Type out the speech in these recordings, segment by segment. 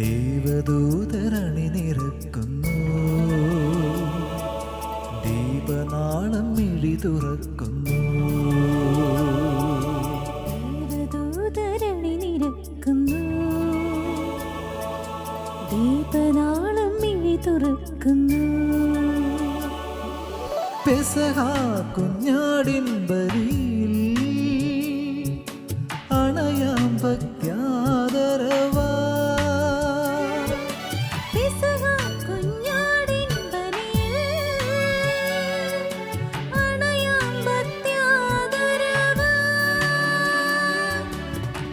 ദേവദൂതരണി നിറക്കുന്നു, ദീപനാളം മിഴി തുറക്കുന്നു. ദേവദൂതരണി നിറക്കുന്നു, ദീപനാളം മിഴി തുറക്കുന്നു. പെസഹ കുഞ്ഞാടിൻ ബലിയിൽ അണയാം ഭക്ത്യാദരവാ. പെസഹ കുഞ്ഞാടിൻ ബലിയിൽ അണയാം ഭക്ത്യാദരവാ.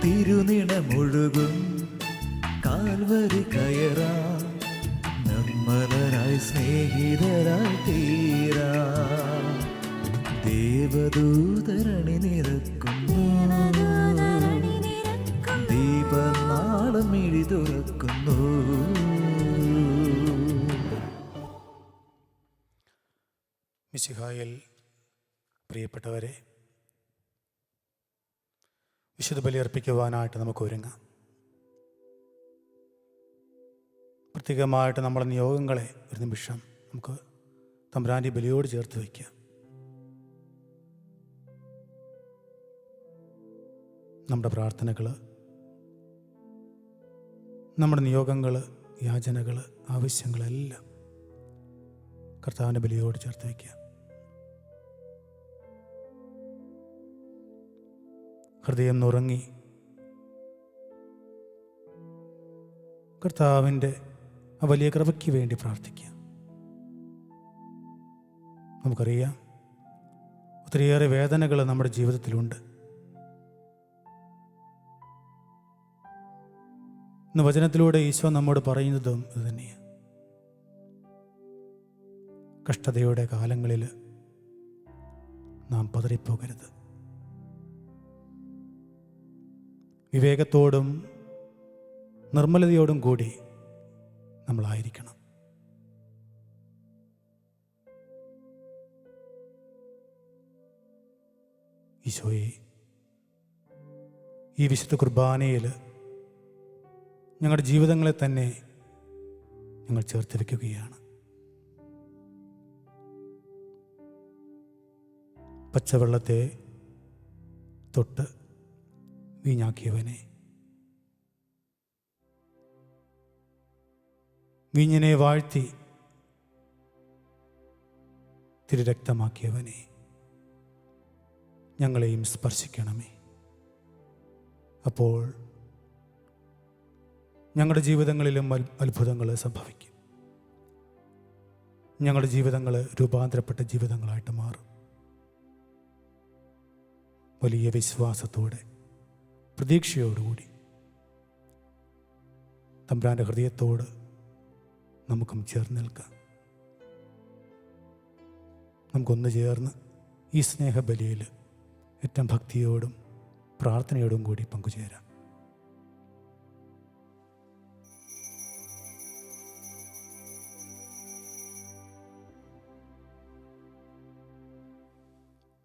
തിരുനിണമൊഴുകും കാൽവരി കയറാം, നമ്മലരായി സ്നേഹിതരായി തീരാ. ദേവദൂതരണി നിറക്കുന്നു, ദീപനാളം മിഴി തുറക്കുന്നു. മിശിഹായിൽ പ്രിയപ്പെട്ടവരെ, വിശുദ്ധ ബലിയർപ്പിക്കുവാനായിട്ട് നമുക്ക് ഒരുങ്ങാം. പ്രത്യേകമായിട്ട് നമ്മുടെ നിയോഗങ്ങളെ ഒരു നിമിഷം നമുക്ക് തമ്പുരാൻ്റെ ബലിയോട് ചേർത്ത് വയ്ക്കാം. നമ്മുടെ പ്രാർത്ഥനകൾ, നമ്മുടെ നിയോഗങ്ങൾ, യാചനകൾ, ആവശ്യങ്ങളെല്ലാം കർത്താവിൻ്റെ ബലിയോട് ചേർത്ത് വയ്ക്കാം. ഹൃദയം നുറങ്ങി കർത്താവിൻ്റെ ആ വലിയ കൃപയ്ക്ക് വേണ്ടി പ്രാർത്ഥിക്കാം. നമുക്കറിയാം, ഒത്തിരിയേറെ വേദനകൾ നമ്മുടെ ജീവിതത്തിലുണ്ട്. ഇന്ന് വചനത്തിലൂടെ ഈശോ നമ്മോട് പറയുന്നതും ഇത് തന്നെയാണ്. കഷ്ടതയുടെ കാലങ്ങളിൽ നാം പതറിപ്പോകരുത്. വിവേകത്തോടും നിർമ്മലതയോടും കൂടി നമ്മളായിരിക്കണം. ഈശോയെ, ഈ വിശുദ്ധ കുർബാനയിൽ ഞങ്ങളുടെ ജീവിതങ്ങളെ തന്നെ ഞങ്ങൾ ചേർത്ത് വയ്ക്കുകയാണ്. പച്ചവെള്ളത്തെ തൊട്ട് വീഞ്ഞാക്കിയവനെ, വീഞ്ഞിനെ വാഴ്ത്തി തിരുരക്തമാക്കിയവനെ, ഞങ്ങളെയും സ്പർശിക്കണമേ. അപ്പോൾ ഞങ്ങളുടെ ജീവിതങ്ങളിലും അത്ഭുതങ്ങൾ സംഭവിക്കും. ഞങ്ങളുടെ ജീവിതങ്ങൾ രൂപാന്തരപ്പെട്ട ജീവിതങ്ങളായിട്ട് മാറും. വലിയ വിശ്വാസത്തോടെ, പ്രതീക്ഷയോടുകൂടി തമ്പുരാൻ്റെ ഹൃദയത്തോട് നമുക്കും ചേർന്ന് നിൽക്കാം. നമുക്കൊന്ന് ചേർന്ന് ഈ സ്നേഹബലിയിൽ ഏറ്റവും ഭക്തിയോടും പ്രാർത്ഥനയോടും കൂടി പങ്കുചേരാം.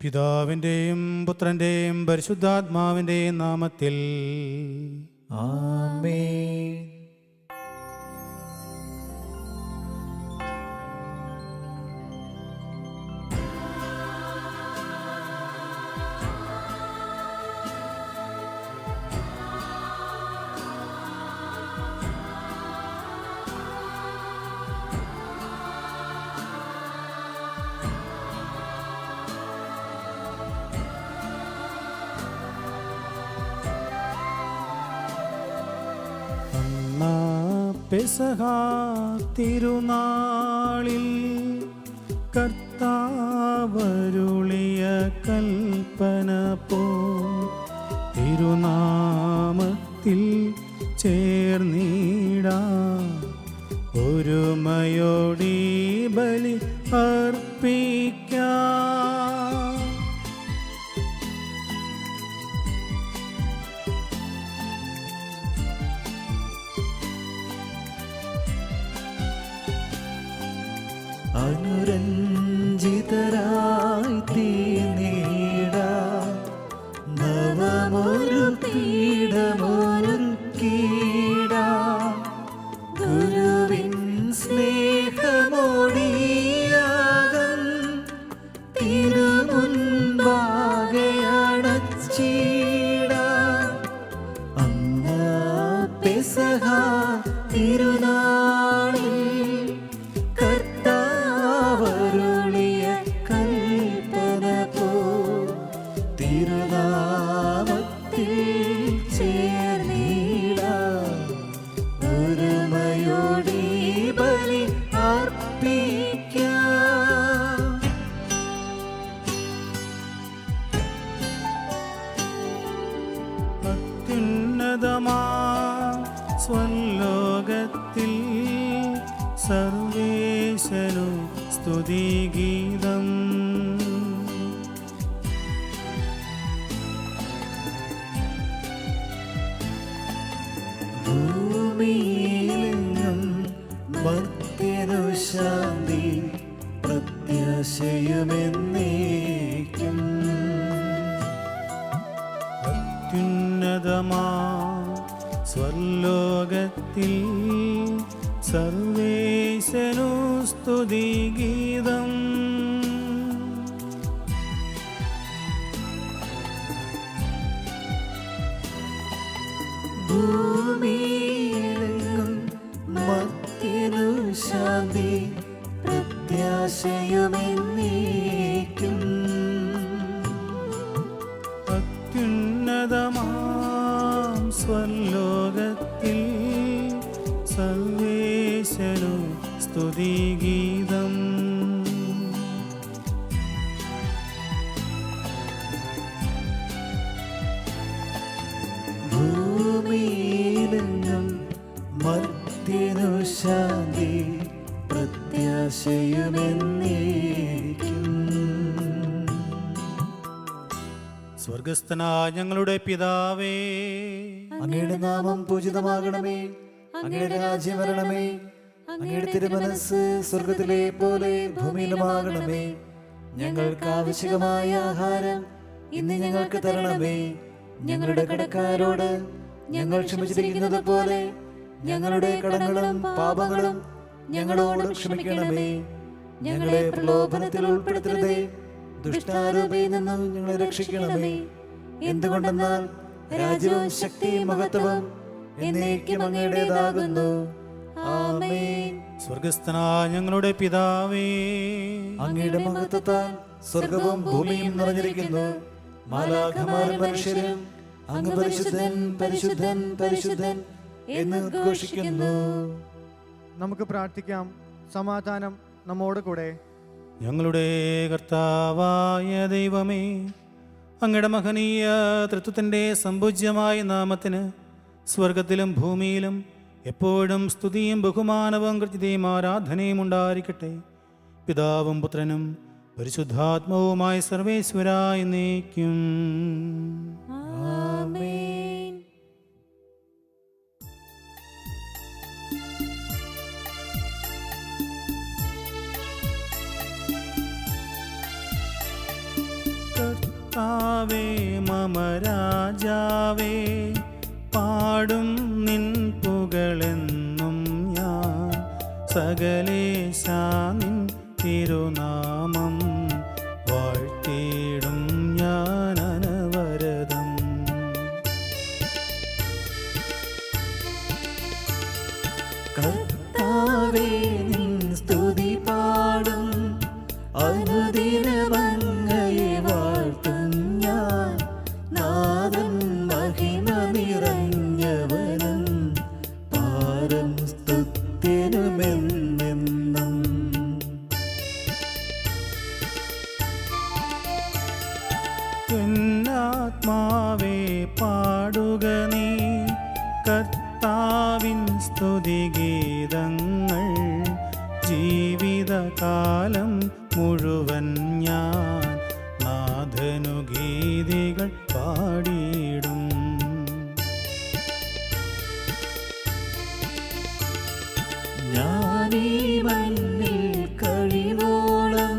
പിതാവിൻ്റെയും പുത്രൻ്റെയും പരിശുദ്ധാത്മാവിൻ്റെയും നാമത്തിൽ ആമേൻ. പെസഹ തിരുനാളിൽ കർത്താവരുളിയ കൽപ്പന പോ തിരുനാമത്തിൽ ചേർന്നിടാം. ഒരുമയോടി ബലി അർപ്പിക്കാം. അനുരഞ്ജിതരായി തീർന്നിടാം. നവമൊരു പീഠമൊരുക്കിടാം. സ്തുതി ബലി അർപ്പിക്കാം. അത്യുന്നതമാ സ്വലോകത്തിൽ സർവേശനു സ്തുതിഗീതം. ഭൂമിയിലെങ്ങും മർത്യനു ശാന്തി പ്രത്യാശയുമെന്നേക്കും. അത്യുന്നതമാ സ്വർലോകത്തിൽ സർവേശനു സ്തുതിഗീതം. ഭൂമിയിലെങ്ങും മർത്യനു ശാന്തി പ്രത്യാശയുമെന്നേക്കും. അത്യുന്നതമാം സ്വർലോകത്തിൽ സർവേശനു സ്തുതിഗീതം. ഭൂമിയിലെങ്ങും മർത്യനു ശാന്തി പ്രത്യാശയുമെന്നേക്കും. സ്വർഗസ്ഥനായ ഞങ്ങളുടെ പിതാവേ, അങ്ങയുടെ നാമം പൂജിതമാകണമേ. അങ്ങയുടെ രാജ്യം വരണമേ. അങ്ങയുടെ തിരുമനസ് സ്വർഗത്തിലെ പോലെ ഭൂമിയിലുമാകണമേ. ഞങ്ങൾക്ക് ആവശ്യമായ ആഹാരം ഇന്ന് ഞങ്ങൾക്ക് തരണമേ. ഞങ്ങളുടെ കടക്കാരോട് ഞങ്ങൾ ക്ഷമിച്ചിരിക്കുന്നത് പോലെ ഞങ്ങളുടെ കടങ്ങളും പാപങ്ങളും ഞങ്ങളോട് ക്ഷമിക്കണമേ. ഞങ്ങളെ പ്രലോഭനത്തിൽ ഉൾപ്പെടുത്തരുതേ, ദുഷ്ടാരൂപിയിൽ നിന്നും ഞങ്ങളെ രക്ഷിക്കണമേ. എന്തുകൊണ്ടെന്നാൽ രാജ്യവും ശക്തിയും മഹത്വവും എന്നേക്കും അങ്ങയുടേതാകുന്നു. ആമേൻ. സ്വർഗസ്ഥനായ ഞങ്ങളുടെ പിതാവേ, അങ്ങയുടെ മഹത്വത്താൽ സ്വർഗവും ഭൂമിയും നിറഞ്ഞിരിക്കുന്നു. മാലാഖമാരും മനുഷ്യരും അങ്ങ് പരിശുദ്ധൻ പരിശുദ്ധൻ പരിശുദ്ധൻ എന്ന് ഘോഷിക്കുന്നു. നമുക്ക് പ്രാർത്ഥിക്കാം. സമാധാനം നമ്മോട് കൂടെ. ഞങ്ങളുടെ കർത്താവായ ദൈവമേ, അങ്ങയുടെ മഹനീയ തൃത്വത്തിൻ്റെ സമ്പൂജ്യമായ നാമത്തിന് സ്വർഗത്തിലും ഭൂമിയിലും എപ്പോഴും സ്തുതിയും ബഹുമാനവും കൃത്യതയും ആരാധനയും ഉണ്ടായിരിക്കട്ടെ. പിതാവും പുത്രനും പരിശുദ്ധാത്മാവുമായ സർവേശ്വരാ എന്നേക്കും. ആമേൻ. കർത്താവേ മമ രാജാവേ, പാടും നിൻ പുകളെന്നും ഞാൻ. സകലേശാ നിൻ തിരുനാമം വാഴ്ത്തിയിടും ഞാൻ അനവരതം. കർത്താവേ നിൻ സ്തുതി പാടും, അനുദിനമങ്ങയെ വാഴ്ത്തും ഞാൻ. നാദം മഹിമ നിറഞ്ഞവനും പാരം സ്തുത്യനുമെന്നെന്നും. എന്നാത്മാവേ പാടുക നീ കർത്താവിൻ സ്തുതിഗീതങ്ങൾ. ജീവിതകാലം മുഴുവൻ ഞാൻ നാഥനു ഗീതികൾ പാടിയിടും. ഞാനീ മണ്ണിൽ കഴിവോളം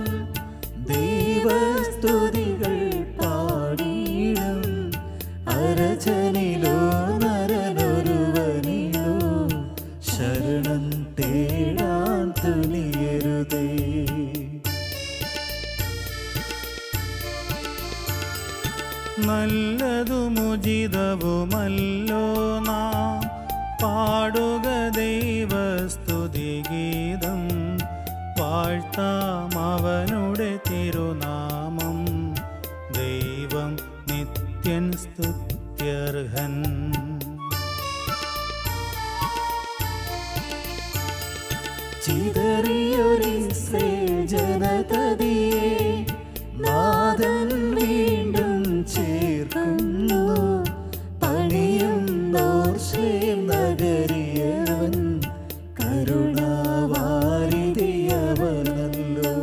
ദൈവസ്തുതികൾ പാടിയിടും. അരചനിലോ നരനൊരുവനിലോ ശരണം തേടാൻ തുനിയരുതേ. നല്ലതുമുചിതവുമല്ലോ നാം പാടുക ദൈവസ്തുതിഗീതം. വാഴ്ത്താം അവനുടെ തിരുനാമം. ദൈവം നിത്യൻ സ്തുത്യർഹൻ. ചിതറിയൊരിസ്രയേൽ ജനതതിയെ നാഥൻ വീണ്ടും ചേർക്കുന്നു. പണിയുന്നോർ ശ്ലേം നഗരിയവൻ കരുണാവാരിധിയവനല്ലോ.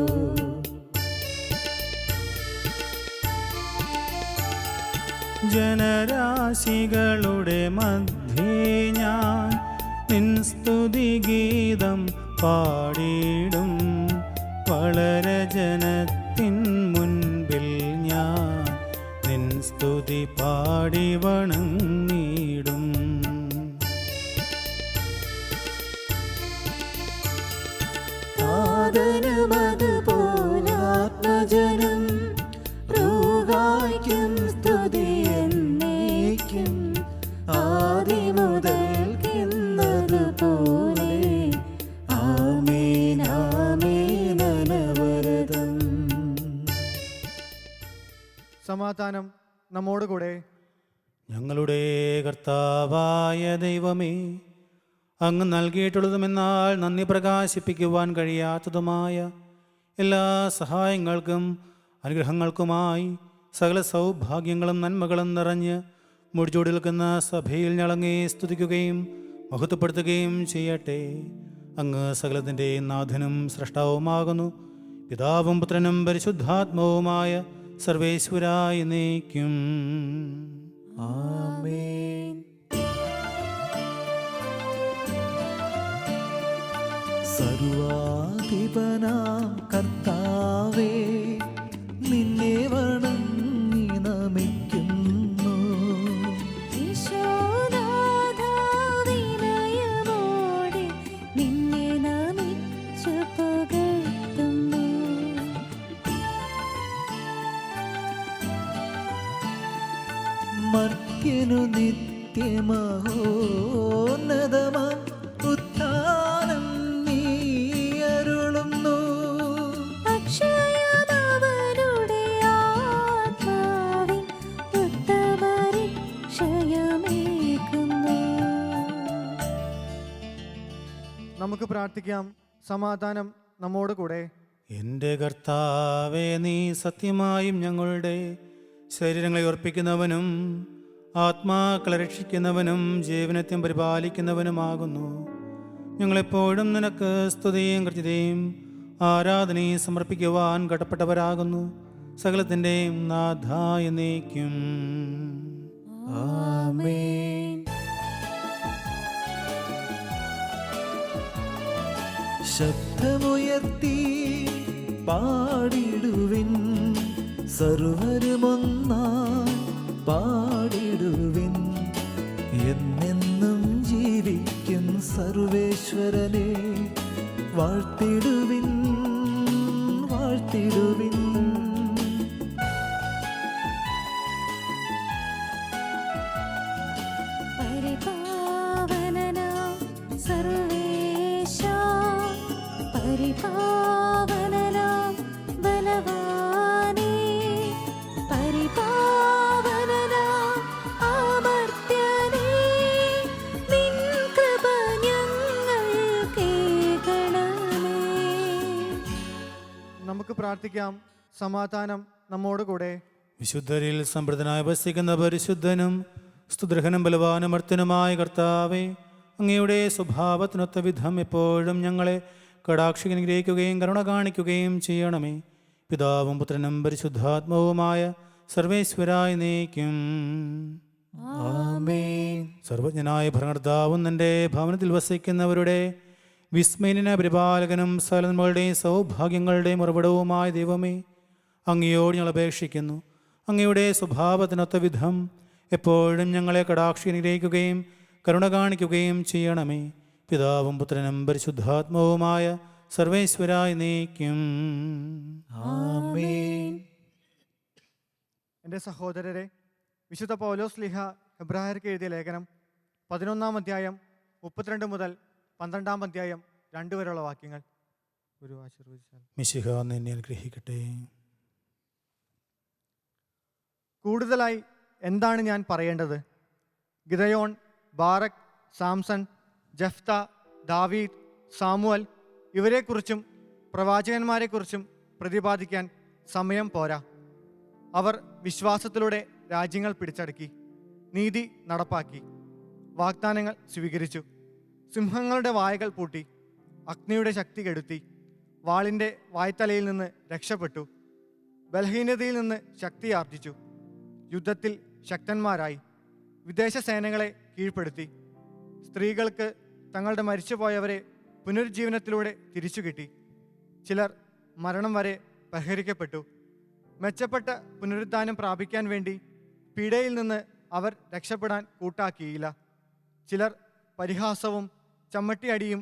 ജനരാശികളുടെ മധ്യേ ഞാൻ നിൻ സ്തുതിഗീതം പാടിയിടും. വളരെ ജനത്തിൻ മുൻപിൽ ഞാൻ നിൻ സ്തുതി പാടി വണങ്ങിടും. ആദരമതുപോലാത്മജനം റൂഹായ്ക്കും സ്തുതി എന്നേക്കും. ആദിമുതൽക്കെന്നതുപോലെ ആമേൻ ആമേൻ അനവരതം. സമാധാനം നമ്മോടുകൂടെ. ഞങ്ങളുടെ കർത്താവായ ദൈവമേ, അങ്ങ് നൽകിയിട്ടുള്ളതുമെന്നാൽ നന്ദി പ്രകാശിപ്പിക്കുവാൻ കഴിയാത്തതുമായ എല്ലാ സഹായങ്ങൾക്കും അനുഗ്രഹങ്ങൾക്കുമായി സകല സൗഭാഗ്യങ്ങളും നന്മകളും നിറഞ്ഞ് മുടിച്ചൂടി നിൽക്കുന്ന സഭയിൽ ഞങ്ങളങ്ങേ സ്തുതിക്കുകയും മഹത്വപ്പെടുത്തുകയും ചെയ്യട്ടെ. അങ്ങ് സകലത്തിൻ്റെയും നാഥനും സൃഷ്ടാവുമാകുന്നു. പിതാവും പുത്രനും പരിശുദ്ധാത്മാവുമായ സർവേശ്വരായ എന്നേക്കും ആമേൻ. സർവാധിപനാം കർത്താവേ, നിന്നെ വണങ്ങി നമിക്കുന്നു. ഈശോനാഥാ വിനയമോടെ നിന്നെ നമിച്ചു പുകഴ്ത്തുന്നു. മർത്യനു നിത്യമഹോന്നതമാം ഉത്ഥാനം നീ അരുളുന്നു. അക്ഷയമവരുടെ ആത്മാവിൻ ഉത്തമരക്ഷയമേകുന്നു. നമുക്ക് പ്രാർത്ഥിക്കാം. സമാധാനം നമ്മോടുകൂടെ. എൻ്റെ കർത്താവേ, നീ സത്യമായും ഞങ്ങളുടെ ശരീരങ്ങളെ ഉറപ്പിക്കുന്നവനും ആത്മാക്കളെ രക്ഷിക്കുന്നവനും ജീവനത്യം പരിപാലിക്കുന്നവനുമാകുന്നു. ഞങ്ങളെപ്പോഴും നിനക്ക് സ്തുതിയും കൃത്യതയും ആരാധനയും സമർപ്പിക്കുവാൻ കടപ്പെട്ടവരാകുന്നു. സകലത്തിൻ്റെയും നാഥായ എന്നേക്കും ആമേൻ. ശബ്ദമുയർത്തി പാടിടുവിൻ, സർവരുമൊന്നായി പാടിടുവിൻ. എന്നെന്നും ജീവിക്കും സർവേശ്വരനെ വാഴ്ത്തിടുവിൻ, വാഴ്ത്തിടുവിൻ. പരിപാവനനാം സർവേശാ, പരിപാവനനാം ബലവാനേ, പരിപാവനനാം അമർത്യനേ, നിൻ കൃപ ഞങ്ങൾക്കേകണമേ. നമുക്ക് പ്രാർത്ഥിക്കാം. സമാധാനം നമ്മോടുകൂടെ. വിശുദ്ധരിൽ സമൃദ്ധനായി വസിക്കുന്ന പരിശുദ്ധനും സ്തുതിർഹനും ബലവാനും അർത്തനുമായ കർത്താവേ, അങ്ങയുടെ സ്വഭാവത്തിനൊത്ത വിധം എപ്പോഴും ഞങ്ങളെ കടാക്ഷി അനുഗ്രഹിക്കുകയും കരുണ കാണിക്കുകയും ചെയ്യണമേ. പിതാവും പുത്രനും പരിശുദ്ധാത്മാവുമായ സർവേശ്വരായ എന്നേക്കും ആമേൻ. സർവജ്ഞനായ ഭരണകർത്താവും നിന്റെ ഭവനത്തിൽ വസിക്കുന്നവരുടെ വിസ്മയന പരിപാലകനും സകലങ്ങളുടെയും സൗഭാഗ്യങ്ങളുടെയും ഉറവിടവുമായ ദൈവമേ, അങ്ങയോട് ഞങ്ങൾ അപേക്ഷിക്കുന്നു. അങ്ങയുടെ സ്വഭാവത്തിനൊത്ത വിധം എപ്പോഴും ഞങ്ങളെ കടാക്ഷി അനുഗ്രഹിക്കുകയും കരുണ കാണിക്കുകയും ചെയ്യണമേ. പിതാവും പുത്രനും പരിശുദ്ധാത്മാവുമായ സർവേശ്വരായ എന്നേക്കും ആമേൻ. എൻ്റെ സഹോദരരെ, വിശുദ്ധ പൗലോസ് ലീഹ ഹെബ്രായർക്ക് എഴുതിയ ലേഖനം 11-ാം അധ്യായം 32 മുതൽ 12-ാം അധ്യായം 2 വരെയുള്ള വാക്യങ്ങൾ ഒരു ആശീർവദിച്ചാൽ. മിശിഹ നിന്നെ അനുഗ്രഹിക്കട്ടെ. കൂടുതലായി എന്താണ് ഞാൻ പറയേണ്ടത്? ഗിദയോൻ, ബാറക്, സാംസൺ, ജഫ്ത, ദാവീദ്, സാമുവൽ ഇവരെക്കുറിച്ചും പ്രവാചകന്മാരെക്കുറിച്ചും പ്രതിപാദിക്കാൻ സമയം പോരാ. അവർ വിശ്വാസത്തിലൂടെ രാജ്യങ്ങൾ പിടിച്ചടക്കി, നീതി നടപ്പാക്കി, വാഗ്ദാനങ്ങൾ സ്വീകരിച്ചു, സിംഹങ്ങളുടെ വായകൾ പൂട്ടി, അഗ്നിയുടെ ശക്തി കെടുത്തി, വാളിൻ്റെ വായ്ത്തലയിൽ നിന്ന് രക്ഷപ്പെട്ടു, ബലഹീനതയിൽ നിന്ന് ശക്തി ആർജിച്ചു, യുദ്ധത്തിൽ ശക്തന്മാരായി, വിദേശ സേനകളെ കീഴ്പ്പെടുത്തി, സ്ത്രീകൾക്ക് തങ്ങളുടെ മരിച്ചുപോയവരെ പുനരുജ്ജീവനത്തിലൂടെ തിരിച്ചു കിട്ടി, ചിലർ മരണം വരെ പരിഹരിക്കപ്പെട്ടു. മെച്ചപ്പെട്ട പുനരുദ്ധാനം പ്രാപിക്കാൻ വേണ്ടി പീഡയിൽ നിന്ന് അവർ രക്ഷപ്പെടാൻ കൂട്ടാക്കിയില്ല. ചിലർ പരിഹാസവും ചമ്മട്ടിയടിയും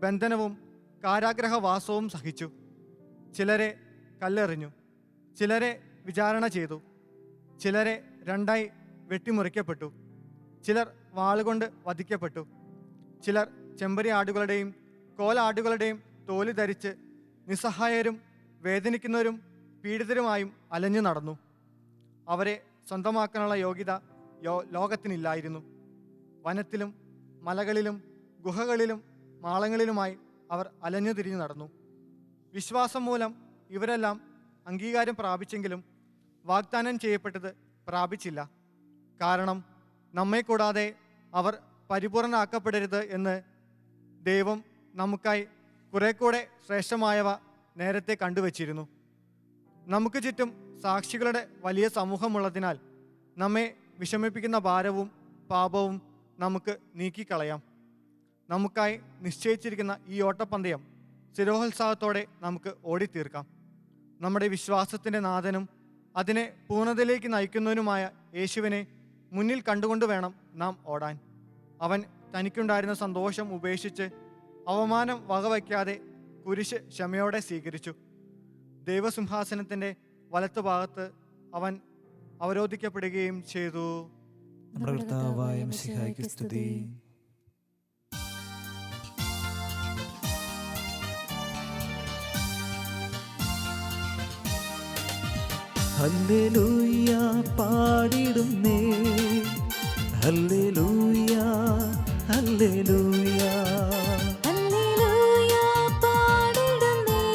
ബന്ധനവും കാരാഗ്രഹവാസവും സഹിച്ചു. ചിലരെ കല്ലെറിഞ്ഞു, ചിലരെ വിചാരണ ചെയ്തു, ചിലരെ രണ്ടായി വെട്ടിമുറിക്കപ്പെട്ടു, ചിലർ വാളുകൊണ്ട് വധിക്കപ്പെട്ടു, ചിലർ ചെമ്പരി ആടുകളുടെയും കോലാടുകളുടെയും തോല് ധരിച്ച് നിസ്സഹായരും വേദനിക്കുന്നവരും പീഡിതരുമായും അലഞ്ഞു നടന്നു. അവരെ സ്വന്തമാക്കാനുള്ള യോഗ്യത ലോകത്തിനില്ലായിരുന്നു. വനത്തിലും മലകളിലും ഗുഹകളിലും മാളങ്ങളിലുമായി അവർ അലഞ്ഞു തിരിഞ്ഞു നടന്നു. വിശ്വാസം മൂലം ഇവരെല്ലാം അംഗീകാരം പ്രാപിച്ചെങ്കിലും വാഗ്ദാനം ചെയ്യപ്പെട്ടത് പ്രാപിച്ചില്ല. കാരണം നമ്മെ കൂടാതെ അവർ പരിപൂർണരാക്കപ്പെടരുത് എന്ന് ദൈവം നമുക്കായി കുറെ കൂടെ ശ്രേഷ്ഠമായവ നേരത്തെ കണ്ടുവച്ചിരുന്നു. നമുക്ക് ചുറ്റും സാക്ഷികളുടെ വലിയ സമൂഹമുള്ളതിനാൽ നമ്മെ വിഷമിപ്പിക്കുന്ന ഭാരവും പാപവും നമുക്ക് നീക്കിക്കളയാം. നമുക്കായി നിശ്ചയിച്ചിരിക്കുന്ന ഈ ഓട്ടപ്പന്തയം സ്ഥിരോത്സാഹത്തോടെ നമുക്ക് ഓടിത്തീർക്കാം. നമ്മുടെ വിശ്വാസത്തിൻ്റെ നാഥനും അതിനെ പൂർണ്ണതയിലേക്ക് നയിക്കുന്നവനുമായ യേശുവിനെ മുന്നിൽ കണ്ടുകൊണ്ട് വേണം നാം ഓടാൻ. അവൻ തനിക്കുണ്ടായിരുന്ന സന്തോഷം ഉപേക്ഷിച്ച് അവമാനം വകവയ്ക്കാതെ കുരിശ് ക്ഷമയോടെ സ്വീകരിച്ചു. ദൈവസിംഹാസനത്തിൻ്റെ വലത്തുഭാഗത്ത് അവൻ അവരോധിക്കപ്പെടുകയും ചെയ്തു. നമ്മുടെ കർത്താവായ മിശിഹായ്ക്ക് സ്തുതി. ഹല്ലേലൂയ പാടിടുന്നേ, ഹല്ലേലൂയ ഹല്ലേലൂയ. ഹല്ലേലൂയ പാടിടുന്നേ,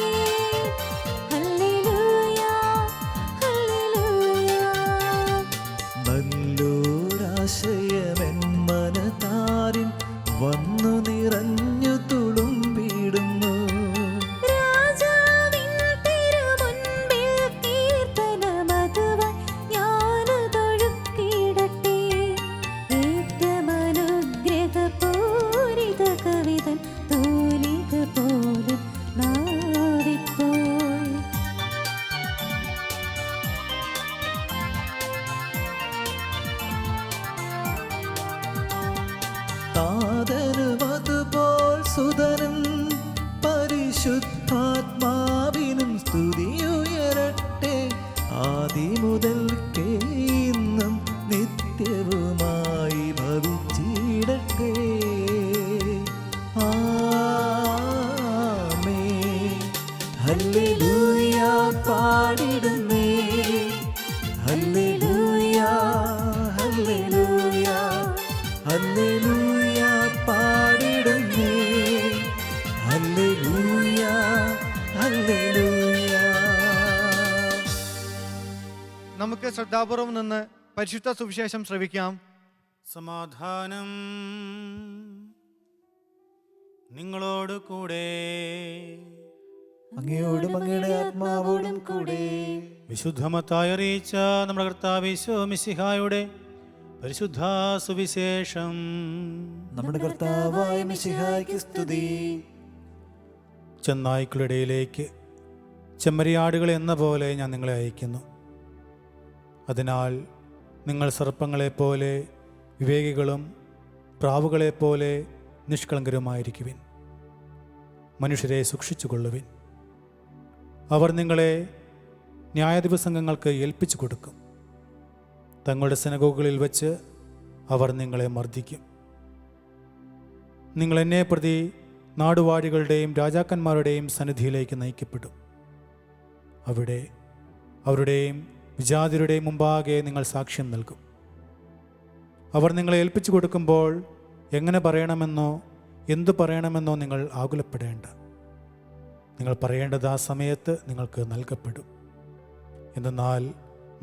ഹല്ലേലൂയ ഹല്ലേലൂയ. നല്ലൊരാശയമെൻ മനതാരിൽ വന്നു നിറഞ്ഞു തുളുമ്പിടുന്നു. രാജാവിൻ തിരുമുൻപിൽ കീർത്തനമതുവായി ഞാനതൊഴുക്കിയിടട്ടെ. ഏറ്റമനുഗ്രഹപൂരിത കവിതൻ തൂലിക പോലും നാവിപ്പോൾ. താതനും അതുപോൽ സുതനും പരിശുദ്ധാത്മാവിനും സ്തുതിയുയരട്ടെ. ആദിമുതൽക്കേ ഇന്നും നിത്യവുമായി ഭവിച്ചിടട്ടെ. ആമേൻ. ഹല്ലേലൂയ പാടിടുന്നേ, ഹല്ലേലൂയ ഹല്ലേലൂയ. ഹല്ലേലൂയ പാടിടുന്നേ, ഹല്ലേലൂയ ഹല്ലേലൂയ. നമുക്ക് ശ്രദ്ധാപൂർവം നിന്ന് പരിശുദ്ധ സുവിശേഷം ശ്രവിക്കാം. സമാധാനം നിങ്ങളോട് കൂടെ. അങ്ങയോടും അങ്ങയുടെ ആത്മാവോടും കൂടെ. വിശുദ്ധമത്തായി അറിയിച്ച നമ്മുടെ കർത്താവ് ഈശോ മിശിഹായുടെ പരിശുദ്ധ സുവിശേഷം. നമ്മുടെ കർത്താവായ മിശിഹായ്ക്ക് സ്തുതി. ചെന്നായ്ക്കളുടെ ഇടയിലേക്ക് ചെമ്മരിയാടുകൾ എന്ന പോലെ ഞാൻ നിങ്ങളെ അയക്കുന്നു. അതിനാൽ നിങ്ങൾ സർപ്പങ്ങളെപ്പോലെ വിവേകികളും പ്രാവുകളെപ്പോലെ നിഷ്കളങ്കരുമായിരിക്കുവിൻ. മനുഷ്യരെ സൂക്ഷിച്ചുകൊള്ളുവിൻ. അവർ നിങ്ങളെ ന്യായാധിപസംഘങ്ങൾക്ക് ഏൽപ്പിച്ചു കൊടുക്കും. തങ്ങളുടെ സിനഗോഗുകളിൽ വച്ച് അവർ നിങ്ങളെ മർദ്ദിക്കും. നിങ്ങൾ എന്നെ പ്രതി നാടുവാഴികളുടെയും രാജാക്കന്മാരുടെയും സന്നിധിയിലേക്ക് നയിക്കപ്പെടും. അവിടെ അവരുടെയും വിജാതിരുടെയും മുമ്പാകെ നിങ്ങൾ സാക്ഷ്യം നൽകും. അവർ നിങ്ങളെ ഏൽപ്പിച്ചു കൊടുക്കുമ്പോൾ എങ്ങനെ പറയണമെന്നോ എന്തു പറയണമെന്നോ നിങ്ങൾ ആകുലപ്പെടേണ്ട. നിങ്ങൾ പറയേണ്ടത് ആ സമയത്ത് നിങ്ങൾക്ക് നൽകപ്പെടും. എന്തെന്നാൽ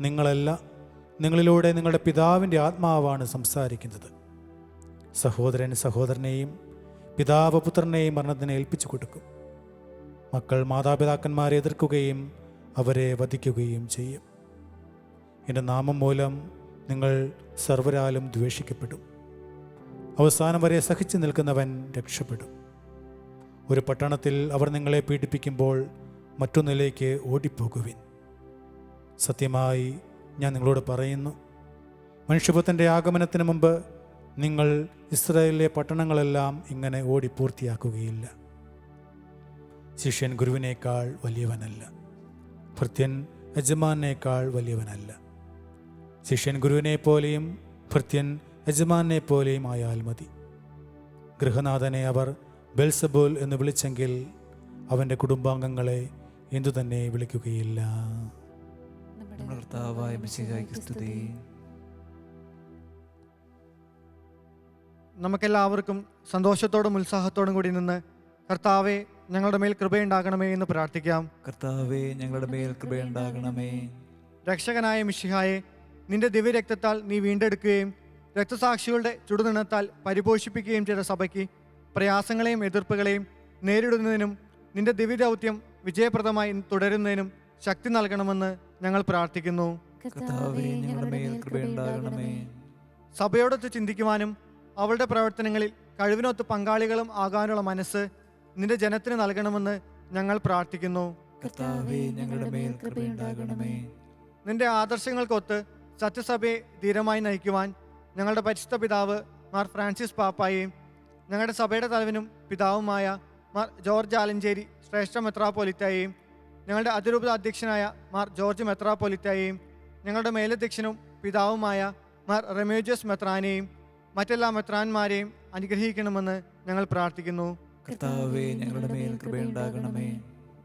നിങ്ങളല്ല, നിങ്ങളിലൂടെ നിങ്ങളുടെ പിതാവിൻ്റെ ആത്മാവാണ് സംസാരിക്കുന്നത്. സഹോദരൻ സഹോദരനെയും പിതാവ് പുത്രനെയും മരണത്തിന് ഏൽപ്പിച്ചു കൊടുക്കും. മക്കൾ മാതാപിതാക്കന്മാരെ എതിർക്കുകയും അവരെ വധിക്കുകയും ചെയ്യും. എൻ്റെ നാമം മൂലം നിങ്ങൾ സർവരാലും ദ്വേഷിക്കപ്പെടും. അവസാനം വരെ സഹിച്ചു നിൽക്കുന്നവൻ രക്ഷപ്പെടും. ഒരു പട്ടണത്തിൽ അവർ നിങ്ങളെ പീഡിപ്പിക്കുമ്പോൾ മറ്റൊന്നിലേക്ക് ഓടിപ്പോകുവിൻ. സത്യമായി ഞാൻ നിങ്ങളോട് പറയുന്നു, മനുഷ്യപുത്രൻ്റെ ആഗമനത്തിന് മുമ്പ് നിങ്ങൾ ഇസ്രായേലിലെ പട്ടണങ്ങളെല്ലാം ഇങ്ങനെ ഓടി പൂർത്തിയാക്കുകയില്ല. ശിഷ്യൻ ഗുരുവിനേക്കാൾ വലിയവനല്ല, ഭൃത്യൻ യജമാനേക്കാൾ വലിയവനല്ല. ശിഷ്യൻ ഗുരുവിനെ പോലെയും ഭൃത്യൻ യജമാനെ പോലെയും ആയാൽ മതി. ഗൃഹനാഥനെ അവർ ബെൽസബൂൽ എന്ന് വിളിച്ചെങ്കിൽ അവൻ്റെ കുടുംബാംഗങ്ങളെ എന്തുതന്നെ വിളിക്കുകയില്ല. നമ്മുടെ കർത്താവായ മിശിഹായ്ക്ക് സ്തുതി. നമുക്കെല്ലാവർക്കും സന്തോഷത്തോടും ഉത്സാഹത്തോടും കൂടി നിന്ന് കർത്താവെ ഞങ്ങളുടെ മേൽ കൃപയുണ്ടാകണമേ എന്ന് പ്രാർത്ഥിക്കാം. കർത്താവേ, ഞങ്ങളുടെ മേൽ കൃപയുണ്ടാകണമേ. രക്ഷകനായ മിശിഹായെ, നിന്റെ ദിവ്യരക്തത്താൽ നീ വീണ്ടെടുക്കുകയും രക്തസാക്ഷികളുടെ ചുടുനിണത്താൽ പരിപോഷിപ്പിക്കുകയും ചെയ്ത സഭയ്ക്ക് പ്രയാസങ്ങളെയും എതിർപ്പുകളെയും നേരിടുന്നതിനും നിന്റെ ദിവ്യദൗത്യം വിജയപ്രദമായി തുടരുന്നതിനും ശക്തി നൽകണമെന്ന് ഞങ്ങൾ പ്രാർത്ഥിക്കുന്നു. കർത്താവേ, ഞങ്ങളുടെ മേൽ കൃപയുണ്ടാകണമേ. സഭയോടൊത്ത് ചിന്തിക്കുവാനും അവളുടെ പ്രവർത്തനങ്ങളിൽ കഴിവിനൊത്ത് പങ്കാളികളും ആകാനുള്ള മനസ്സ് നിന്റെ ജനത്തിന് നൽകണമെന്ന് ഞങ്ങൾ പ്രാർത്ഥിക്കുന്നു. കർത്താവേ, ഞങ്ങളുടെ മേൽ കൃപയുണ്ടാകണമേ. നിന്റെ ആദർശങ്ങൾക്കൊത്ത് സത്യസഭയെ ധീരമായി നയിക്കുവാൻ ഞങ്ങളുടെ പരിശുദ്ധ പിതാവ് മാർ ഫ്രാൻസിസ് പാപ്പായെയും ഞങ്ങളുടെ സഭയുടെ തലവനും പിതാവുമായ മാർ ജോർജ് ആലഞ്ചേരി ശ്രേഷ്ഠ മെത്രാപ്പൊലിത്തയെയും ഞങ്ങളുടെ അതിരൂപത അധ്യക്ഷനായ മാർ ജോർജ് മെത്രാപ്പൊലിത്തയെയും ഞങ്ങളുടെ മേലധ്യക്ഷനും പിതാവുമായ മാർ റെമേജിയസ് മെത്രാനെയും മറ്റെല്ലാ മെത്രാന്മാരെയും അനുഗ്രഹിക്കണമെന്ന് ഞങ്ങൾ പ്രാർത്ഥിക്കുന്നു. കർത്താവേ, ഞങ്ങളുടെ മേൽ കൃപയുണ്ടാകണമേ.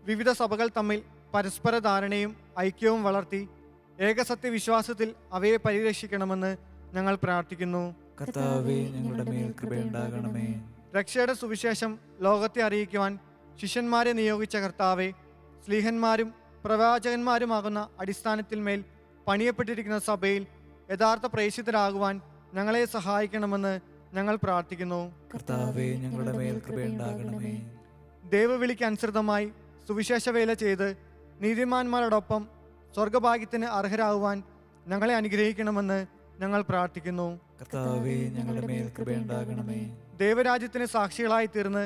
വിവിധ സഭകൾ തമ്മിൽ പരസ്പര ധാരണയും ഐക്യവും വളർത്തി ഏകസത്യവിശ്വാസത്തിൽ അവയെ പരിരക്ഷിക്കണമെന്ന് ഞങ്ങൾ പ്രാർത്ഥിക്കുന്നു. കർത്താവേ, ഞങ്ങളുടെ മേൽ കൃപയുണ്ടാകണമേ. രക്ഷയുടെ സുവിശേഷം ലോകത്തെ അറിയിക്കുവാൻ ശിഷ്യന്മാരെ നിയോഗിച്ച കർത്താവെ, സ്ലീഹന്മാരും പ്രവാചകന്മാരുമാകുന്ന അടിസ്ഥാനത്തിൽ മേൽ പണിയപ്പെട്ടിരിക്കുന്ന സഭയിൽ യഥാർത്ഥ പ്രേക്ഷിതരാകുവാൻ ഞങ്ങളെ സഹായിക്കണമെന്ന് ഞങ്ങൾ പ്രാർത്ഥിക്കുന്നു. കർത്താവേ, ഞങ്ങളുടെ മേൽ കൃപയുണ്ടാകണമേ. ദൈവവിളിക്ക് അനുസൃതമായി സുവിശേഷ വേല ചെയ്ത് നീതിമാന്മാരോടൊപ്പം സ്വർഗഭാഗ്യത്തിന് അർഹരാകുവാൻ ഞങ്ങളെ അനുഗ്രഹിക്കണമെന്ന് ഞങ്ങൾ പ്രാർത്ഥിക്കുന്നു. കർത്താവേ, ഞങ്ങളുടെ മേൽ കൃപയുണ്ടാകണമേ. ദൈവരാജ്യത്തിന് സാക്ഷികളായി തീർന്ന്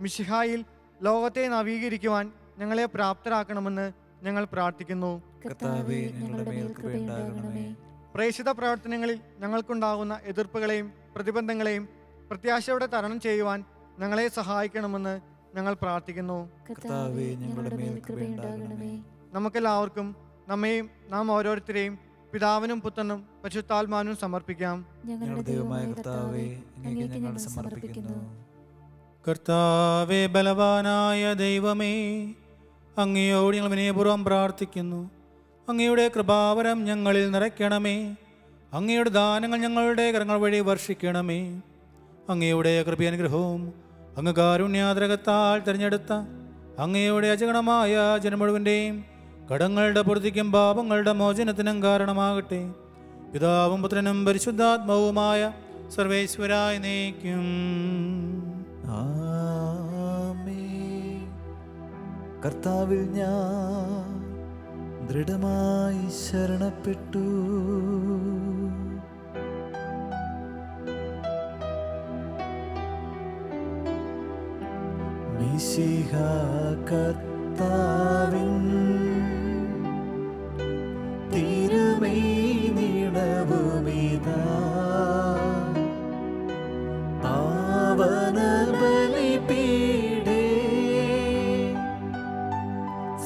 മിശിഹായിൽ ലോകത്തെ നവീകരിക്കുവാൻ ഞങ്ങളെ പ്രാപ്തരാക്കണമെന്ന് ഞങ്ങൾ പ്രാർത്ഥിക്കുന്നു. കർത്താവേ, ഞങ്ങളുടെ മേൽ കൃപയുണ്ടാകണമേ. പ്രേക്ഷിത പ്രവർത്തനങ്ങളിൽ ഞങ്ങൾക്കുണ്ടാകുന്ന എതിർപ്പുകളെയും പ്രതിബന്ധങ്ങളെയും പ്രത്യാശയോടെ തരണം ചെയ്യുവാൻ ഞങ്ങളെ സഹായിക്കണമെന്ന് ഞങ്ങൾ പ്രാർത്ഥിക്കുന്നു. കർത്താവേ, ഞങ്ങളുടെ മേൽ കൃപയുണ്ടാകണമേ. നമുക്കെല്ലാവർക്കും നമ്മെയും നാം ഓരോരുത്തരെയും പിതാവിനും പുത്രനും പരിശുദ്ധാത്മാവിനും സമർപ്പിക്കാം. ഞങ്ങളുടെ ദൈവമായ കർത്താവേ, അങ്ങേക്ക് ഞങ്ങൾ സമർപ്പിക്കുന്നു. കർത്താവേ, ബലവാനായ ദൈവമേ, അങ്ങയോട് ഞങ്ങൾ വിനയപൂർവ്വം പ്രാർത്ഥിക്കുന്നു. അങ്ങയുടെ കൃപാവരം ഞങ്ങളിൽ നിറയ്ക്കണമേ. അങ്ങയുടെ ദാനങ്ങൾ ഞങ്ങളുടെ കരങ്ങൾ വഴി വർഷിക്കണമേ. അങ്ങയുടെ കൃപയനുഗ്രഹവും അങ്ങ് കാരുണ്യാദ്രകത്താൽ തിരഞ്ഞെടുത്ത അങ്ങയുടെ അജഗണമായ ജനം മുഴുവൻ്റെയും കടങ്ങളുടെ പൂർത്തിക്കും പാപങ്ങളുടെ മോചനത്തിനും കാരണമാകട്ടെ. പിതാവും പുത്രനും പരിശുദ്ധാത്മാവുമായ സർവേശ്വരായ നീക്കും. ആമേൻ. കർത്താവിൽ ഞാൻ ദൃഢമായി ശരണപ്പെട്ടു. മിശിഹ കർത്താവിൻ തിരുമേനിടവുമിതാ പാവന ബലിപീഠേ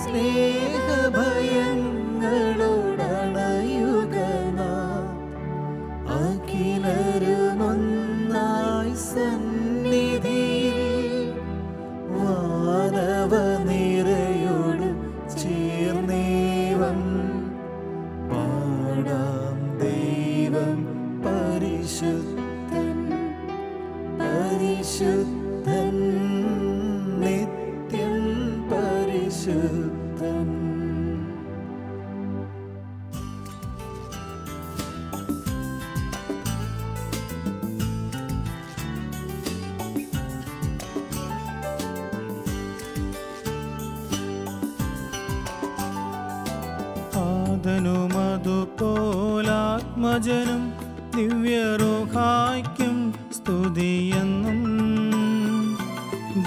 സ്നേഹഭയങ്ങളോടണയുകനാം അഖിലരുമൊന്നായി സന്നിധിയിൽ വാനവ നിരയോട് പരിശുദ്ധൻ. ആദനുമതുപോലാത്മജനും ദിവ്യറുഹായ്ക്കും സ്തുതിയെന്നും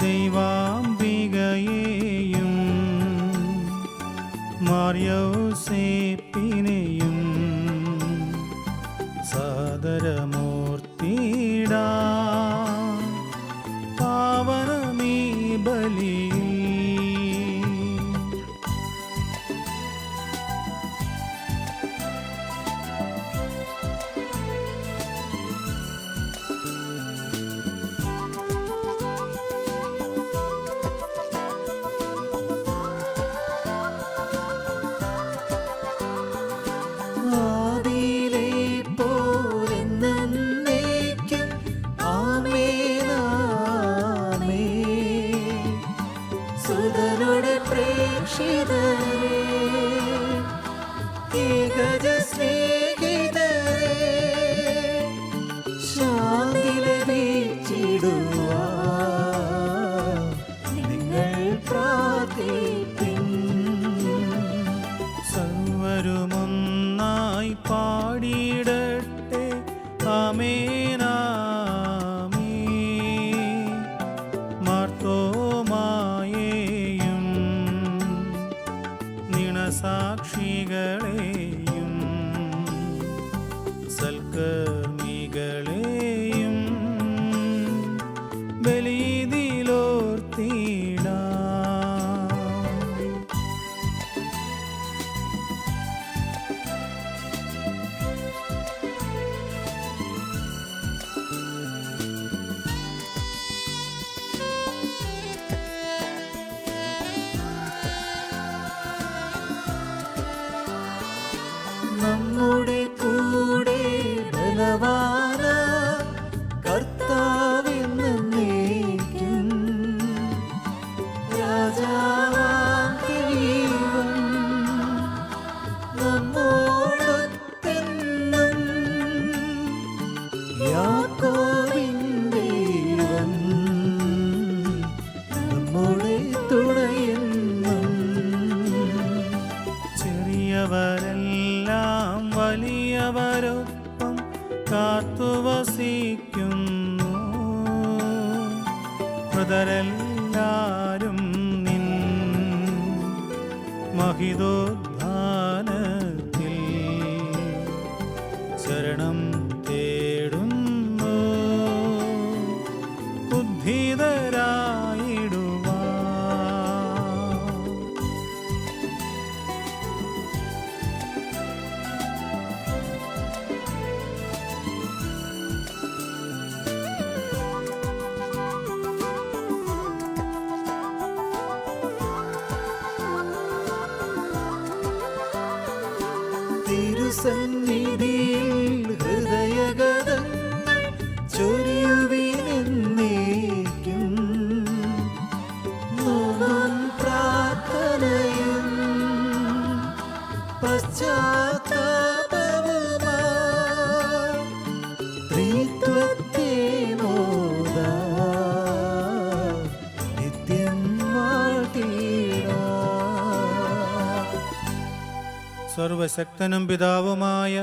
ദൈവാംബികയെയും മാർയൗസേപ്പിനെയും സാദരമൂർത്തിടാ പാവനമീ ബലിയിൽ. ആദിയിലെ പോലെന്നേക്കും ആമേൻ ആമേൻ. സുതരുടെ പ്രേക്ഷിതരേ, ഏകജ സ്നേഹിതരേ, ശാന്തി ലഭിച്ചിടുവാൻ നിങ്ങൾ പ്രാർത്ഥിപ്പിൻ. സർവരുമൊന്നായി പാടിയിടട്ടെ ആമേനാമേൻ. മാർത്തോമായെയും നിണസാക്ഷികളെയും സൽക്കർമ്മികളെയും ബലിയിലോർത്തിടാം. നമ്മുടെ കൂടെ ബലവാന കർത്താവെന്നേക്കും രാജാവാം ദൈവം നമ്മോടൊത്തെന്നും. യാക്കോബിൻ ദൈവം നമ്മുടെ തുണയെന്നും. ചെറിയവരെല്ലാം വലിയവരൊപ്പം കാത്തുവസിക്കുന്നു. മൃതരെല്ലാരും നിൻ മഹിതോദ്ധാനത്തിൽ ശരണം തേടുന്നു. ഉദ്ധിതരായിടുവാൻ തിരുസന്നിധിയിൽ ഹൃദയഗതങ്ങൾ ചൊരിയുവിനെന്നേക്കും. നോമ്പും പ്രാർത്ഥനയും പശ്ചാത്താപവുമായി ത്രിത്വത്തെ മോദാം നിത്യം വാഴ്ത്തിടാം. സർവശക്തനും പിതാവുമായ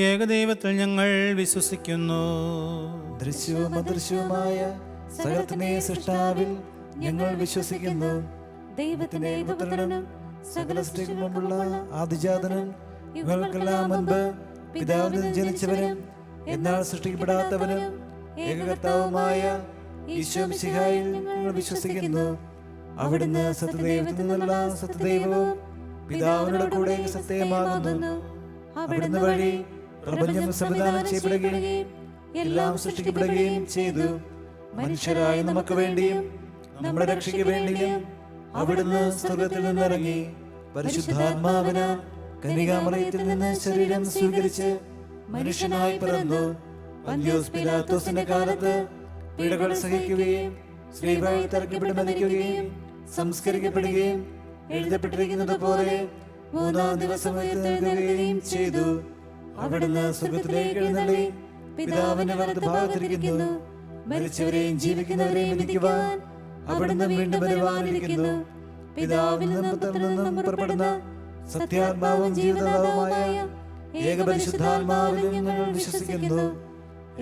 ഏകദൈവത്തിൽ ഞങ്ങൾ വിശ്വസിക്കുന്നു. ദൃശ്യവും അദൃശ്യവുമായ സകലത്തിനെ സൃഷ്ടാവിൽ ഞങ്ങൾ വിശ്വസിക്കുന്നു. ദൈവത്തിന്റെ ഏകപുത്രനും സകല സൃഷ്ടിക്കും മുമ്പുള്ള ആദിജാതനും യുഗങ്ങൾക്കെല്ലാം മുൻപ് പിതാവിൽ നിന്ന് ജനിച്ചവനും എന്നാൽ സൃഷ്ടിക്കപ്പെടാത്തവനും ഏകകർത്താവുമായ ഈശോ മിശിഹായിൽ ഞങ്ങൾ വിശ്വസിക്കുന്നു. അവിടുന്ന് സത്യദൈവത്തിൽ നിന്നുള്ള സത്യദൈവവും പിതാവിനോട് കൂടെ സത്യമാകുന്നു. അവിടുന്ന് വഴി പ്രപഞ്ചം സംവിധാനം ചെയ്യപ്പെടുകയും എല്ലാം സൃഷ്ടിക്കപ്പെടുകയും ചെയ്തു. മനുഷ്യരായ നമുക്ക് വേണ്ടിയും നമ്മുടെ രക്ഷയ്ക്ക് വേണ്ടിയും അവിടുന്ന് സ്വർഗത്തിൽ നിന്നിറങ്ങി പരിശുദ്ധാത്മാവിന് കന്യകാമറിയത്തിൽ നിന്ന് ശരീരം സ്വീകരിച്ച് മനുഷ്യനായി പിറന്നു. പന്തിയോസ് പിലാത്തോസിന്റെ കാലത്ത് പീഡകൾ സഹിക്കുകയും ശ്രീവായി തറക്കപ്പെട്ട് മരിക്കുകയും സംസ്കരിക്കപ്പെടുകയും എഴുതപ്പെട്ടിരിക്കുന്നത് പോലെ മൂന്നാം ദിവസം ഉയർത്തെഴുന്നേൽക്കുകയും ചെയ്തു. അവിടുന്ന് സ്വർഗ്ഗത്തിലേക്ക് എഴുന്നള്ളി പിതാവിന്റെ വലത്തുഭാഗത്തിരിക്കുന്നു. മരിച്ചവരെയും ജീവിക്കുന്നവരെയും വിധിക്കുവാൻ അവിടുന്ന് വീണ്ടും വരുവാനിരിക്കുന്നു. പിതാവിൽ നിന്നും പുത്രനിൽ നിന്നും പുറപ്പെടുന്ന സത്യാത്മാവും ജീവദാതാവുമായ ഏകപരിശുദ്ധാത്മാവിലും ഞങ്ങൾ വിശ്വസിക്കുന്നു.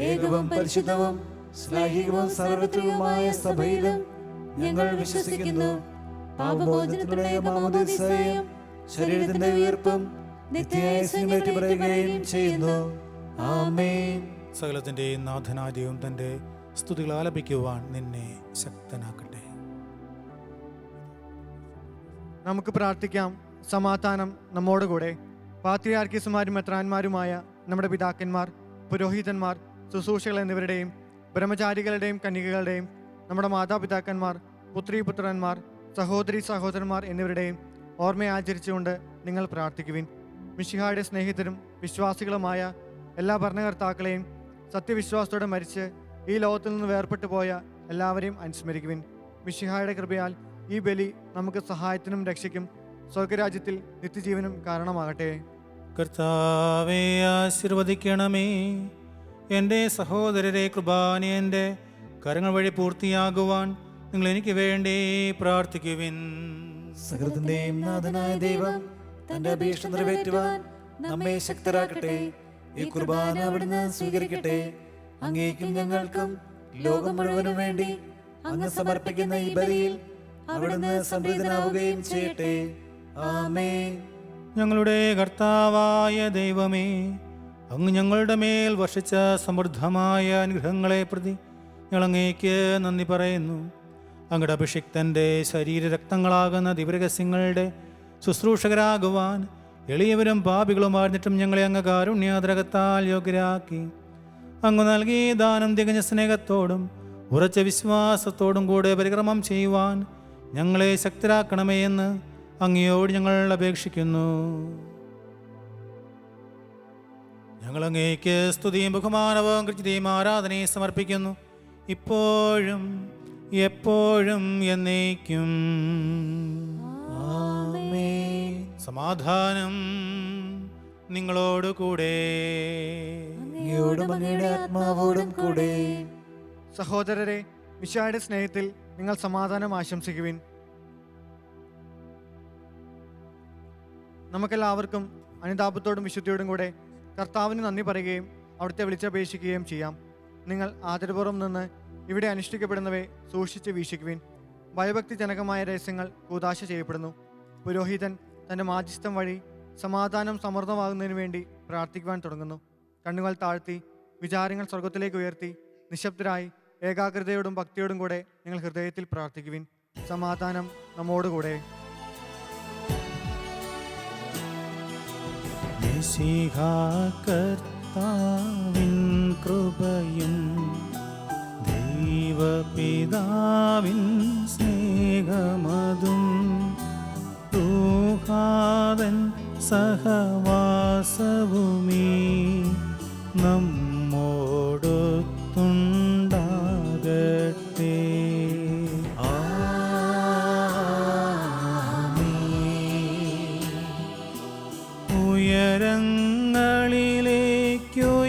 ഏകവും പരിശുദ്ധവും ശ്ലൈഹികവും സാർവത്രികവുമായ സഭയിലും ഞങ്ങൾ വിശ്വസിക്കുന്നു. പാപമോചനത്തിനുള്ള മാമോദീസയും ശരീരത്തിന്റെ ഉയർപ്പും നിത്യായുസ്സും ഏറ്റുപറയുകയും ചെയ്യുന്നു. ആമേൻ. സകലത്തിൻ്റെയും നാഥനാദ്യവും തൻ്റെ സ്തുതികൾ ആലപിക്കുവാൻ നിന്നെ ശക്തനാക്കട്ടെ. നമുക്ക് പ്രാർത്ഥിക്കാം. സമാധാനം നമ്മോടുകൂടെ. പാത്രിയാർക്കീസുമാരും മെത്രാന്മാരുമായ നമ്മുടെ പിതാക്കന്മാർ, പുരോഹിതന്മാർ, ശുശ്രൂഷകൾ എന്നിവരുടെയും ബ്രഹ്മചാരികളുടെയും കന്യകകളുടെയും നമ്മുടെ മാതാപിതാക്കന്മാർ, പുത്രീപുത്രന്മാർ, സഹോദരി സഹോദരന്മാർ എന്നിവരുടെയും ഓർമ്മയെ ആചരിച്ചുകൊണ്ട് നിങ്ങൾ പ്രാർത്ഥിക്കുവിൻ. മിശിഹായുടെ സ്നേഹിതരും വിശ്വാസികളുമായ എല്ലാ ഭരണകർത്താക്കളെയും സത്യവിശ്വാസത്തോടെ മരിച്ച് ഈ ലോകത്തിൽ നിന്ന് വേർപെട്ടു പോയ എല്ലാവരെയും അനുസ്മരിക്കുവിൻ. മിശിഹായുടെ കൃപയാൽ ഈ ബലി നമുക്ക് സഹായത്തിനും രക്ഷയ്ക്കും സ്വർഗരാജ്യത്തിൽ നിത്യജീവനും കാരണമാകട്ടെ. കർത്താവേ, ആശീർവദിക്കണമേ. എൻ്റെ സഹോദരരെ, കുർബാന എൻ്റെ കരങ്ങൾ വഴി പൂർത്തിയാകുവാൻ നിങ്ങൾ എനിക്ക് വേണ്ടി പ്രാർത്ഥിക്കുവിൻ. സകലത്തിന്റെയും നാഥനായ ദൈവം തന്റെ അപേക്ഷ നിറവേറ്റുവാൻ നമ്മെ ശക്തരാക്കട്ടെ. ഈ കുർബാന അവിടുന്ന് സ്വീകരിക്കട്ടെ. അങ്ങേക്കും ഞങ്ങൾക്കും ലോകം മുഴുവനും വേണ്ടി അങ്ങ് സമർപ്പിക്കുന്ന ഈ ബലിയിൽ അവിടുന്ന് സംപ്രീതനാവുകയും ചെയ്യട്ടെ. ആമേൻ. ഞങ്ങളുടെ കർത്താവായ ദൈവമേ, അങ്ങ് ഞങ്ങളുടെ മേൽ വർഷിച്ച സമൃദ്ധമായ അനുഗ്രഹങ്ങളെ പ്രതി ഞങ്ങൾ അങ്ങേക്ക് നന്ദി പറയുന്നു. അങ്ങയുടെ അഭിഷിക്തൻ്റെ ശരീരരക്തങ്ങളാകുന്ന ദിവ്യരഹസ്യങ്ങളുടെ ശുശ്രൂഷകരാകുവാൻ എളിയവരും പാപികളുമായിരുന്നിട്ടും ഞങ്ങളെ അങ്ങ് കാരുണ്യാദ്രകത്താൽ യോഗ്യരാക്കി. അങ്ങ് നൽകിയ ദാനം തികഞ്ഞ സ്നേഹത്തോടും ഉറച്ച വിശ്വാസത്തോടും കൂടെ പരിക്രമം ചെയ്യുവാൻ ഞങ്ങളെ ശക്തരാക്കണമേ എന്ന് അങ്ങയോട് ഞങ്ങൾ അപേക്ഷിക്കുന്നു. ഞങ്ങൾ അങ്ങേക്ക് സ്തുതിയും ബഹുമാനവും കൃത്യതയും ആരാധനയും സമർപ്പിക്കുന്നു, ഇപ്പോഴും എപ്പോഴും എന്നേക്കും. ആമേൻ. സമാധാനം നിങ്ങളോട് കൂടെ. അങ്ങയോടും അങ്ങയുടെ ആത്മാവോടും കൂടെ. സഹോദരരെ, മിശിഹായുടെ സ്നേഹത്തിൽ നിങ്ങൾ സമാധാനം ആശംസിക്കുവിൻ. നമുക്കെല്ലാവർക്കും അനുതാപത്തോടും വിശുദ്ധിയോടും കൂടെ കർത്താവിന് നന്ദി പറയുകയും അവിടുത്തെ വിളിച്ചപേക്ഷിക്കുകയും ചെയ്യാം. നിങ്ങൾ ആദരപൂർവ്വം നിന്ന് ഇവിടെ അനുഷ്ഠിക്കപ്പെടുന്നവയെ സൂക്ഷിച്ച് വീക്ഷിക്കുവിൻ. ഭയഭക്തിജനകമായ രഹസ്യങ്ങൾ കൂദാശ ചെയ്യപ്പെടുന്നു. പുരോഹിതൻ തൻ്റെ മാധ്യസ്ഥം വഴി സമാധാനം സമൃദ്ധമാകുന്നതിന് വേണ്ടി പ്രാർത്ഥിക്കുവാൻ തുടങ്ങുന്നു. കണ്ണുകൾ താഴ്ത്തി വിചാരങ്ങൾ സ്വർഗത്തിലേക്ക് ഉയർത്തി നിശബ്ദരായി ഏകാഗ്രതയോടും ഭക്തിയോടും കൂടെ നിങ്ങൾ ഹൃദയത്തിൽ പ്രാർത്ഥിക്കുവിൻ. സമാധാനം നമ്മോടുകൂടെ. കർത്താവിൻ കൃപയും ദൈവപിതാവിൻ സ്നേഹമതും ദൂഹാതൻ സഹവാസവുമീ നമ്മോടൊത്തുണ്ടാകട്ടെ.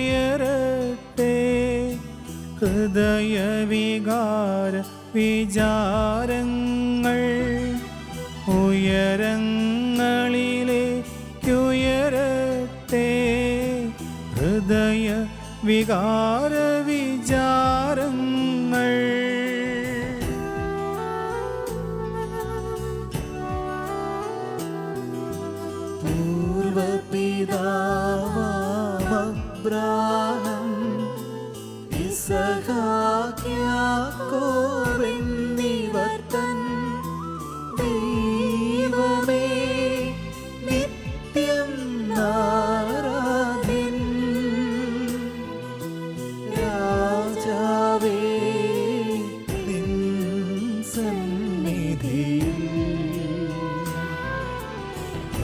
ഉയരങ്ങളിലേക്കുയരട്ടെ ഹൃദയവികാര വിചാരങ്ങൾ. ഉയരങ്ങളിലേക്കുയരട്ടെ ഹൃദയ വികാര വിചാരങ്ങൾ. പൂർവപിതാവാം യാക്കോബെന്നിവർ തൻ ദൈവമേ നിത്യം ആരാധ്യൻ. രാജാവേ നിൻ സന്നിധിയിൽ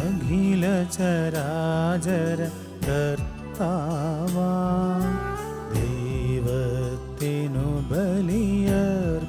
അഖില ചരാചര കർത്താവാ ദൈവത്തിനു ബലിയർപ്പിക്കൂ.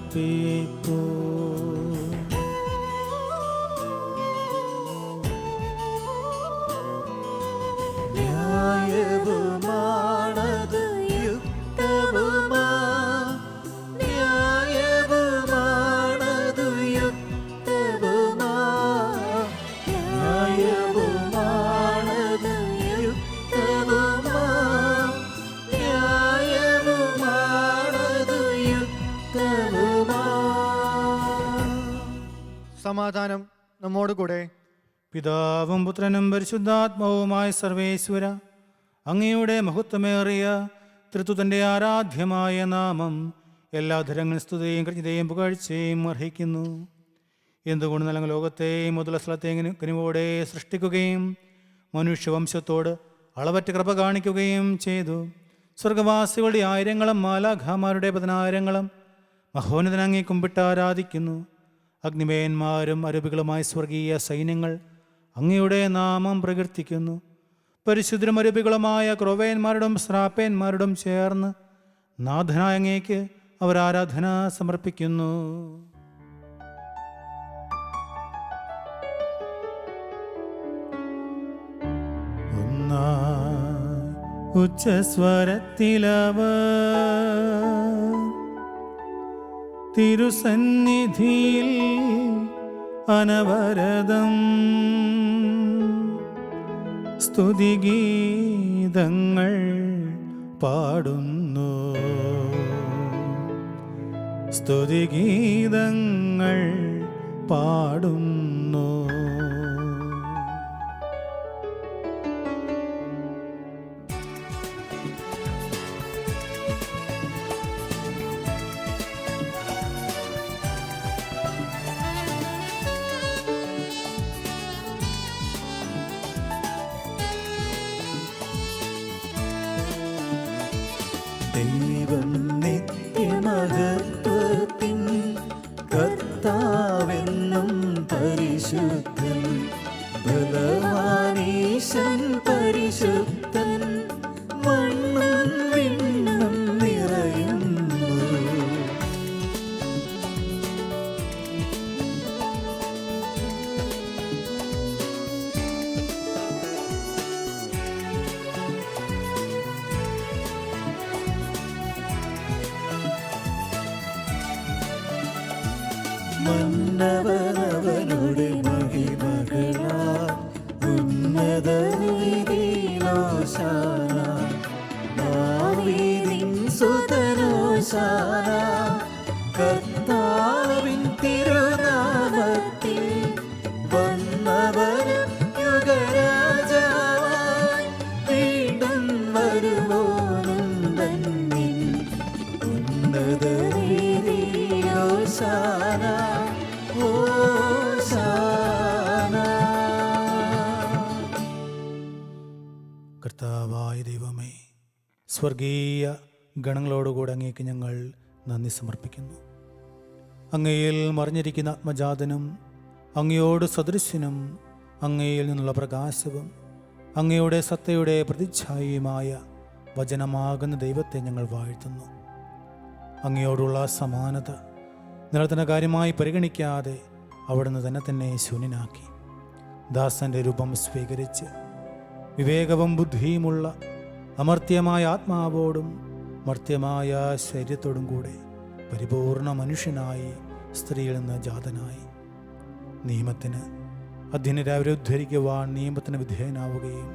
സമാധാനം നമ്മോടുകൂടെ. പിതാവും പുത്രനും പരിശുദ്ധാത്മാവുമായ സർവേശ്വര, അങ്ങയുടെ മഹത്വമേറിയ തൃത്വത്തിൻ്റെ ആരാധ്യമായ നാമം എല്ലാ ധരങ്ങളും സ്തുതിയും കൃത്യതയും പുകഴ്ചയും അർഹിക്കുന്നു. എന്തുകൊണ്ട് നല്ല ലോകത്തെയും മുതല സ്ഥലത്തെയും കനിവോടെ സൃഷ്ടിക്കുകയും മനുഷ്യവംശത്തോട് അളവറ്റ കൃപ കാണിക്കുകയും ചെയ്തു. സ്വർഗവാസികളുടെ ആയിരങ്ങളും മാലാഖമാരുടെ പതിനായിരങ്ങളും മഹോന്നതനങ്ങി കുമ്പിട്ട് ആരാധിക്കുന്നു. അഗ്നിമേന്മാരും അരൂപികളുമായ സ്വർഗീയ സൈന്യങ്ങൾ അങ്ങയുടെ നാമം പ്രകീർത്തിക്കുന്നു. പരിശുദ്ധരും അരൂപികളുമായ ക്രോവേന്മാരോടും ശ്രാപ്പേന്മാരോടും ചേർന്ന് നാഥനായ അങ്ങേക്ക് അവർ ആരാധന സമർപ്പിക്കുന്നു. ഉച്ചസ്വരത്തിലവർ തിരുസന്നിധിയിൽ അനവരതം സ്തുതിഗീതങ്ങൾ പാടുന്നു. സ്തുതിഗീതങ്ങൾ പാടുന്നു. ദൈവം നിത്യമഹത്വത്തിൻ കർത്താവെന്നും പരിശുദ്ധൻ, ബലവാനീശൻ പരിശുദ്ധൻ, മണ്ണും വിണ്ണും നിറയുന്നു. മന്നവനവനുടെ മഹിമകളാൽ ഉന്നത വീതിയിലോശാന, ദാവീദിൻ സുതനോശാന. കർത്താവിൻ തിരുനാമത്തിൽ വന്നവനും യുഗരാജാവായി വീണ്ടും വരുവോനും തന്നിൽ ഉന്നത വീതിയിലോശാന. കർത്താവായ ദൈവമേ, സ്വർഗീയ ഗണങ്ങളോടുകൂടെ അങ്ങേക്ക് ഞങ്ങൾ നന്ദി സമർപ്പിക്കുന്നു. അങ്ങയിൽ മറിഞ്ഞിരിക്കുന്ന ആത്മജാതനും അങ്ങയോട് സദൃശ്യനും അങ്ങയിൽ നിന്നുള്ള പ്രകാശവും അങ്ങയുടെ സത്തയുടെ പ്രതിച്ഛായയുമായ വചനമാകുന്ന ദൈവത്തെ ഞങ്ങൾ വാഴ്ത്തുന്നു. അങ്ങയോടുള്ള സമാനത നിലനിർത്തുന്ന കാര്യമായി പരിഗണിക്കാതെ അവിടുന്ന് തന്നെ ശൂന്യനാക്കി ദാസന്റെ രൂപം സ്വീകരിച്ച് വിവേകവും ബുദ്ധിയുമുള്ള അമർത്യമായ ആത്മാവോടും മർത്യമായ ശരീരത്തോടും കൂടെ പരിപൂർണ മനുഷ്യനായി സ്ത്രീയിൽ നിന്ന് ജാതനായി നിയമത്തിന് അധീനരായവരെ ഉദ്ധരിക്കുവാൻ നിയമത്തിന് വിധേയനാവുകയും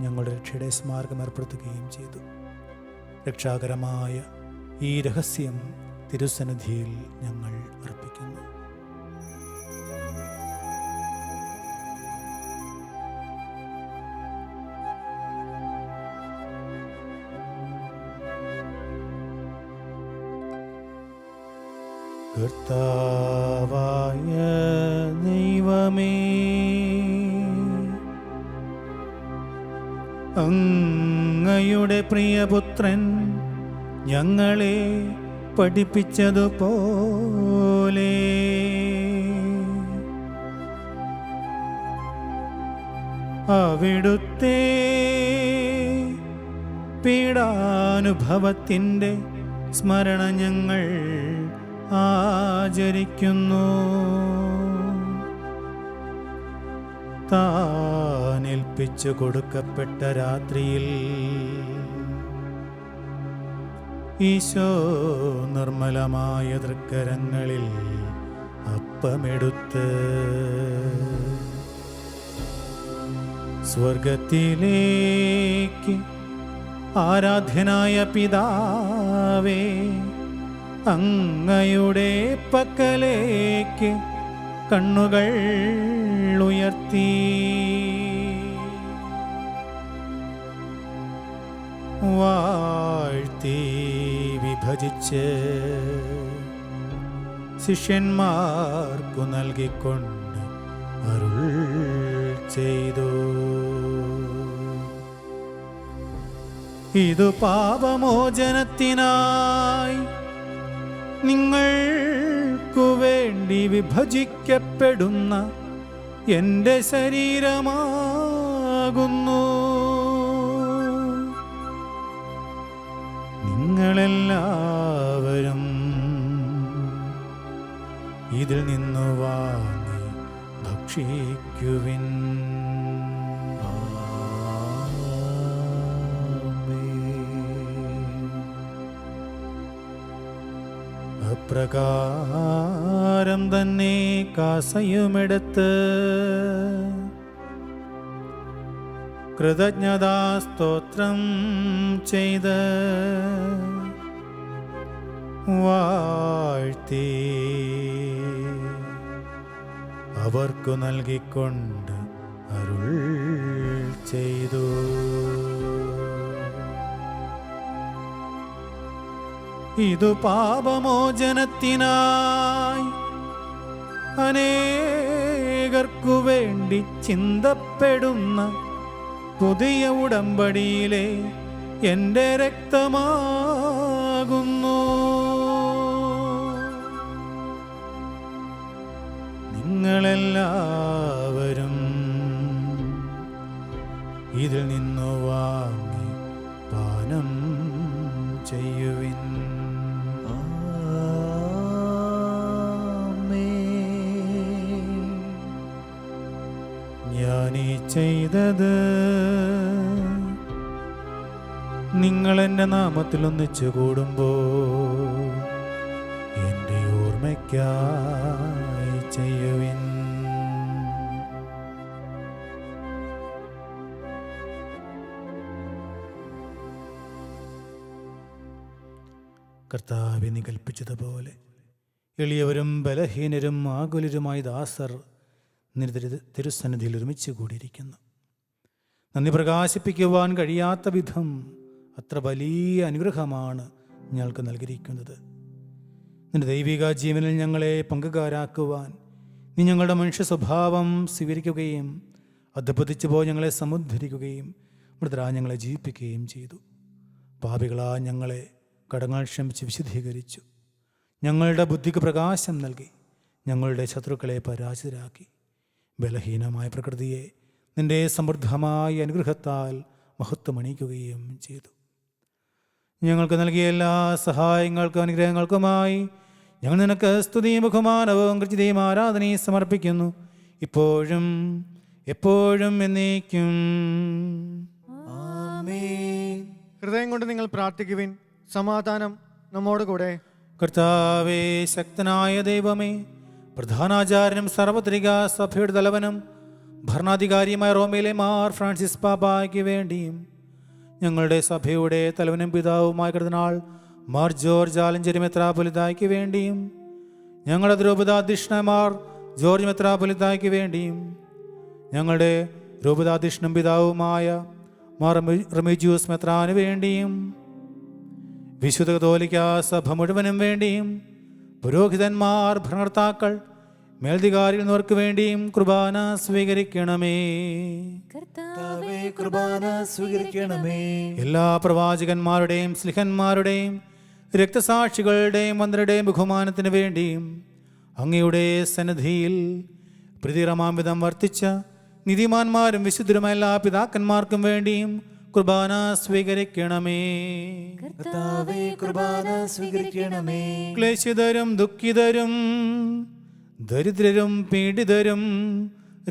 ഞങ്ങളുടെ രക്ഷയുടെ സ്മാരകം ഏർപ്പെടുത്തുകയും ചെയ്തു. രക്ഷാകരമായ ഈ രഹസ്യം തിരുസന്നിധിയിൽ ഞങ്ങൾ അർപ്പിക്കുന്നു. കർത്താവായ ദൈവമേ, അങ്ങയുടെ പ്രിയപുത്രൻ ഞങ്ങളെ പഠിപ്പിച്ചതുപോലെ അവിടുത്തെ പീഡാനുഭവത്തിൻ്റെ സ്മരണ ഞങ്ങൾ ആചരിക്കുന്നു. താനേൽപ്പിച്ചു കൊടുക്കപ്പെട്ട രാത്രിയിൽ ഈശോ നിർമ്മലമായ തൃക്കരങ്ങളിൽ അപ്പമെടുത്ത് സ്വർഗത്തിലേക്ക് ആരാധ്യനായ പിതാവേ, അങ്ങയുടെ പക്കലേക്ക് കണ്ണുകൾ ഉയർത്തി വാഴ്ത്തി വിഭജിച്ച് ശിഷ്യന്മാർക്കു നൽകിക്കൊണ്ട് അരുൾ ചെയ്തു. ഇതു പാപമോചനത്തിനായി നിങ്ങൾക്കു വേണ്ടി വിഭജിക്കപ്പെടുന്ന എൻ്റെ ശരീരമാകുന്നു. നിങ്ങളെല്ലാവരും ഇതിൽ നിന്നു വാങ്ങി ഭക്ഷിക്കുവിൻ. അപ്രകാരം തന്നെ കാസയുമെടുത്ത് കൃതജ്ഞതാസ്തോത്രം ചെയ്ത് വാഴ്ത്തി അവർക്കു നൽകിക്കൊണ്ട് അരുൾ ചെയ്തു. ഇതു പാപമോചനത്തിനായി അനേകർക്കു വേണ്ടി ചിന്തപ്പെടുന്ന പുതിയ ഉടമ്പടിയിലെ എൻ്റെ രക്തമാകുന്നു. നിങ്ങളെല്ലാവരും ഇതിൽ നിന്നു വാങ്ങി പാനം ചെയ്യുവിൻ. ഞാനീ ചെയ്തത് നിങ്ങൾ എൻ്റെ നാമത്തിൽ ഒന്നിച്ചു കൂടുമ്പോൾ എൻ്റെ ഓർമ്മയ്ക്കായി ചെയ്യുവിൻ. കർത്താവിനെ കൽപ്പിച്ചതുപോലെ എളിയവരും ബലഹീനരും ആകുലരുമായ ദാസർ തിരുസന്നിധിയിൽ ഒരുമിച്ച് കൂടിയിരിക്കുന്നു. നന്ദി പ്രകാശിപ്പിക്കുവാൻ കഴിയാത്ത വിധം അത്ര വലിയ അനുഗ്രഹമാണ് ഞങ്ങൾക്ക് നൽകിയിരിക്കുന്നത്. നിന്റെ ദൈവിക ജീവനിൽ ഞങ്ങളെ പങ്കുകാരാക്കുവാൻ നീ ഞങ്ങളുടെ മനുഷ്യ സ്വഭാവം സ്വീകരിക്കുകയും അധപ്പതിച്ചു പോയി ഞങ്ങളെ സമുദ്ധരിക്കുകയും മൃതരാ ഞങ്ങളെ ജീവിപ്പിക്കുകയും ചെയ്തു. പാപികളാ ഞങ്ങളെ കടങ്ങൾ ക്ഷമിച്ച് വിശുദ്ധീകരിച്ചു. ഞങ്ങളുടെ ബുദ്ധിക്ക് പ്രകാശം നൽകി ഞങ്ങളുടെ ശത്രുക്കളെ പരാജിതരാക്കി. ബലഹീനമായ പ്രകൃതിയെ നിന്റെ സമൃദ്ധമായ അനുഗ്രഹത്താൽ മഹത്വമണിയിക്കുകയും ചെയ്തു. ഞങ്ങൾക്ക് നൽകിയ എല്ലാ സഹായങ്ങൾക്കും അനുഗ്രഹങ്ങൾക്കുമായി ഞങ്ങൾ നിനക്ക് സ്തുതിയും ബഹുമാനവും കൃത്യതയും ആരാധനയും സമർപ്പിക്കുന്നു, ഇപ്പോഴും എപ്പോഴും എന്നേക്കും. ആമേൻ. ഹൃദയം കൊണ്ട് നിങ്ങൾ പ്രാർത്ഥിക്കുവിൻ. സമാധാനം നമ്മോടുകൂടെ. കർത്താവേ, ശക്തനായ ദൈവമേ, പ്രധാനാചാര്യനും സാർവത്രിക സഭയുടെ തലവനും ഭരണാധികാരിയുമായ റോമയിലെ മാർ ഫ്രാൻസിസ് പാപ്പായ്ക്ക് വേണ്ടിയും ഞങ്ങളുടെ സഭയുടെ തലവനും പിതാവുമായ കർദിനാൾ മാർ ജോർജ് ആലഞ്ചേരി മെത്രാപ്പൊലീത്തായ്ക്ക് വേണ്ടിയും ഞങ്ങളുടെ രൂപതാധ്യക്ഷന്മാർ ജോർജ് മെത്രാപ്പൊലീത്തായ്ക്ക് വേണ്ടിയും ഞങ്ങളുടെ രൂപതാധ്യക്ഷനും പിതാവുമായ മാർ റെമിജിയൂസ് മെത്രാന് വേണ്ടിയും വിശുദ്ധ കത്തോലിക്ക സഭ മുഴുവനും വേണ്ടിയും പുരോഹിതന്മാർ, ഭരണകർത്താക്കൾ, മേലധികാരികൾ എന്നിവർക്ക് വേണ്ടിയും കുർബാന സ്വീകരിക്കണമേ. കർത്താവേ, കുർബാന സ്വീകരിക്കണമേ. എല്ലാ പ്രവാചകന്മാരുടെയും സ്ലിഹന്മാരുടെയും രക്തസാക്ഷികളുടെയും വന്ദരുടെയും ബഹുമാനത്തിന് വേണ്ടിയും അങ്ങയുടെ സന്നിധിയിൽ പ്രതിരമാംവിധം വർത്തിച്ച നീതിമാന്മാരും വിശുദ്ധരുമായ എല്ലാ പിതാക്കന്മാർക്കും വേണ്ടിയും കുർബാന സ്വീകരിക്കണമേ. കർത്താവേ, കുർബാന സ്വീകരിക്കണമേ. ക്ലേശിതരും ദുഃഖിതരും ദരിദ്രരും പീഡിതരും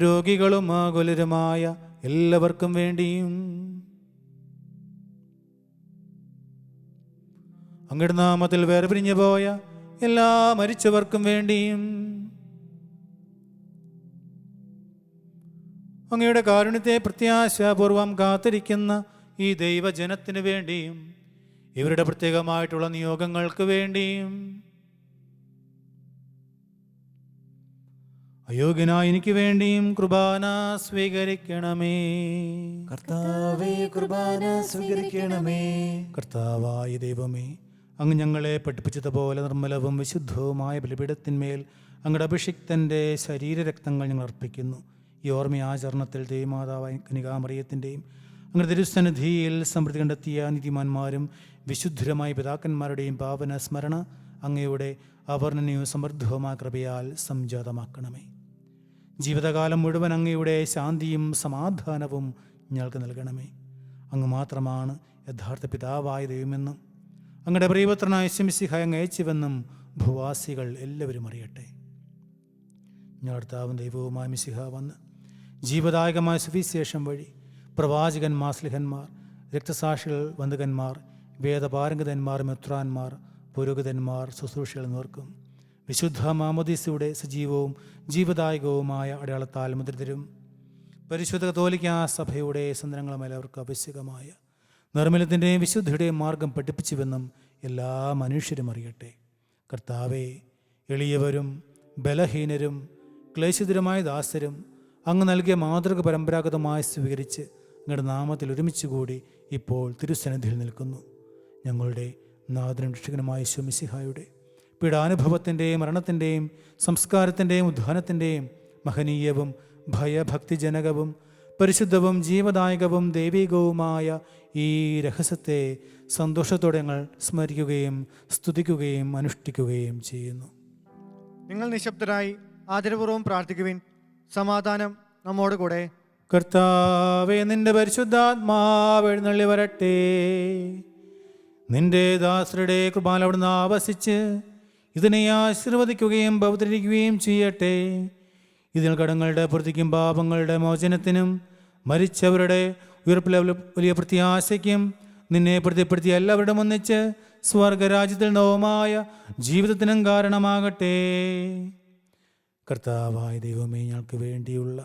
രോഗികളും ആകുലരുമായ എല്ലാവർക്കും വേണ്ടിയും അങ്ങയുടെ നാമത്തിൽ വേർപിരിഞ്ഞു പോയ എല്ലാ മരിച്ചവർക്കും വേണ്ടിയും അങ്ങയുടെ കാരുണ്യത്തെ പ്രത്യാശാപൂർവം കാത്തിരിക്കുന്ന ഈ ദൈവജനത്തിന് വേണ്ടിയും ഇവരുടെ പ്രത്യേകമായിട്ടുള്ള നിയോഗങ്ങൾക്ക് വേണ്ടിയും അയോഗ്യനായ എനിക്ക് വേണ്ടിയും കുർബാന സ്വീകരിക്കണമേ. കർത്താവേ, കുർബാന സ്വീകരിക്കണമേ. കർത്താവായ ദൈവമേ, അങ്ങ് ഞങ്ങളെ പഠിപ്പിച്ചതുപോലെ നിർമ്മലവും വിശുദ്ധവുമായ ബലിപീഠത്തിന്മേൽ അങ്ങയുടെ അഭിഷിക്തൻ്റെ ശരീരരക്തങ്ങൾ ഞങ്ങൾ അർപ്പിക്കുന്നു. ഈ ഓർമ്മയാചരണത്തിൽ ദേവമാതാവായ കനികാമറിയത്തിൻ്റെയും അങ്ങയുടെ തിരുസന്നിധിയിൽ സമൃദ്ധി കണ്ടെത്തിയ നീതിമാന്മാരും വിശുദ്ധരുമായ പിതാക്കന്മാരുടെയും പാവന സ്മരണ അങ്ങയുടെ അവർണ്ണനീയവും സമൃദ്ധവുമായ കൃപയാൽ സംജാതമാക്കണമേ. ജീവിതകാലം മുഴുവൻ അങ്ങയുടെ ശാന്തിയും സമാധാനവും ഞങ്ങൾക്ക് നൽകണമേ. അങ്ങ് മാത്രമാണ് യഥാർത്ഥ പിതാവായ ദൈവമെന്നും അങ്ങയുടെ പ്രിയപുത്രനായ യേശുമിശിഹായെ അങ്ങ് അയച്ചുവെന്നും ഭൂവാസികൾ എല്ലാവരും അറിയട്ടെ. ഞങ്ങളുടെ കർത്താവും ദൈവവുമായ മിശിഹ വന്ന് ജീവദായകമായ സുവിശേഷം വഴി പ്രവാചകന്മാർ, സ്ലിഹന്മാർ, രക്തസാക്ഷികൾ, വന്ദകന്മാർ, വേദപാരംഗതന്മാർ, മെത്രാന്മാർ, പുരോഹിതന്മാർ, ശുശ്രൂഷകൾ എന്നിവർക്കും വിശുദ്ധ മാമോദീസയുടെ സജീവവും ജീവദായകവുമായ അടയാളത്താൽ മുദ്രിതരും പരിശുദ്ധ കത്തോലിക്കാ സഭയുടെ സന്ദനങ്ങളും എല്ലാവർക്കും ആവശ്യകമായ നിർമ്മലത്തിൻ്റെയും വിശുദ്ധിയുടെയും മാർഗം പഠിപ്പിച്ചുവെന്നും എല്ലാ മനുഷ്യരും അറിയട്ടെ. കർത്താവേ, എളിയവരും ബലഹീനരും ക്ലേശിതരുമായ ദാസരും അങ്ങ് നൽകിയ മാതൃക പരമ്പരാഗതമായി സ്വീകരിച്ച് അങ്ങയുടെ നാമത്തിൽ ഒരുമിച്ച് കൂടി ഇപ്പോൾ തിരുസന്നിധിയിൽ നിൽക്കുന്നു. ഞങ്ങളുടെ നാഥനും രക്ഷകനുമായ യേശുമിശിഹായുടെ പീഡാനുഭവത്തിൻ്റെയും മരണത്തിൻ്റെയും സംസ്കാരത്തിൻ്റെയും ഉദ്ധാനത്തിൻ്റെയും മഹനീയവും ഭയഭക്തിജനകവും പരിശുദ്ധവും ജീവദായകവും ദൈവികവുമായ ഈ രഹസ്യത്തെ സന്തോഷത്തോടെ ഞങ്ങൾ സ്മരിക്കുകയും സ്തുതിക്കുകയും അനുഷ്ഠിക്കുകയും ചെയ്യുന്നു. നിങ്ങൾ നിശബ്ദരായി ആദരപൂർവ്വം പ്രാർത്ഥിക്കുവിൻ. സമാധാനം നമ്മോട് കൂടെ. കർത്താവേ, നിന്റെ പരിശുദ്ധാത്മാവ് എഴുന്നള്ളി വരട്ടെ. നിന്റെ ദാസരുടെ കൃപാൽ അവിടുന്ന് ആവസിച്ച് ഇതിനെ ആശീർവദിക്കുകയും പവിത്രീകരിക്കുകയും ചെയ്യട്ടെ. ഇതിൽ കടങ്ങളുടെ പൂർത്തിക്കും പാപങ്ങളുടെ മോചനത്തിനും മരിച്ചവരുടെ ഉയർപ്പിലെ വലിയ പ്രത്യാശയ്ക്കും നിന്നെ പ്രതിപ്പെടുത്തിയ എല്ലാവരുടെ ഒന്നിച്ച് സ്വർഗരാജ്യത്തിൽ നവമായ ജീവിതത്തിനും കാരണമാകട്ടെ. കർത്താവായ ദൈവമേ, ഞങ്ങൾക്ക് വേണ്ടിയുള്ള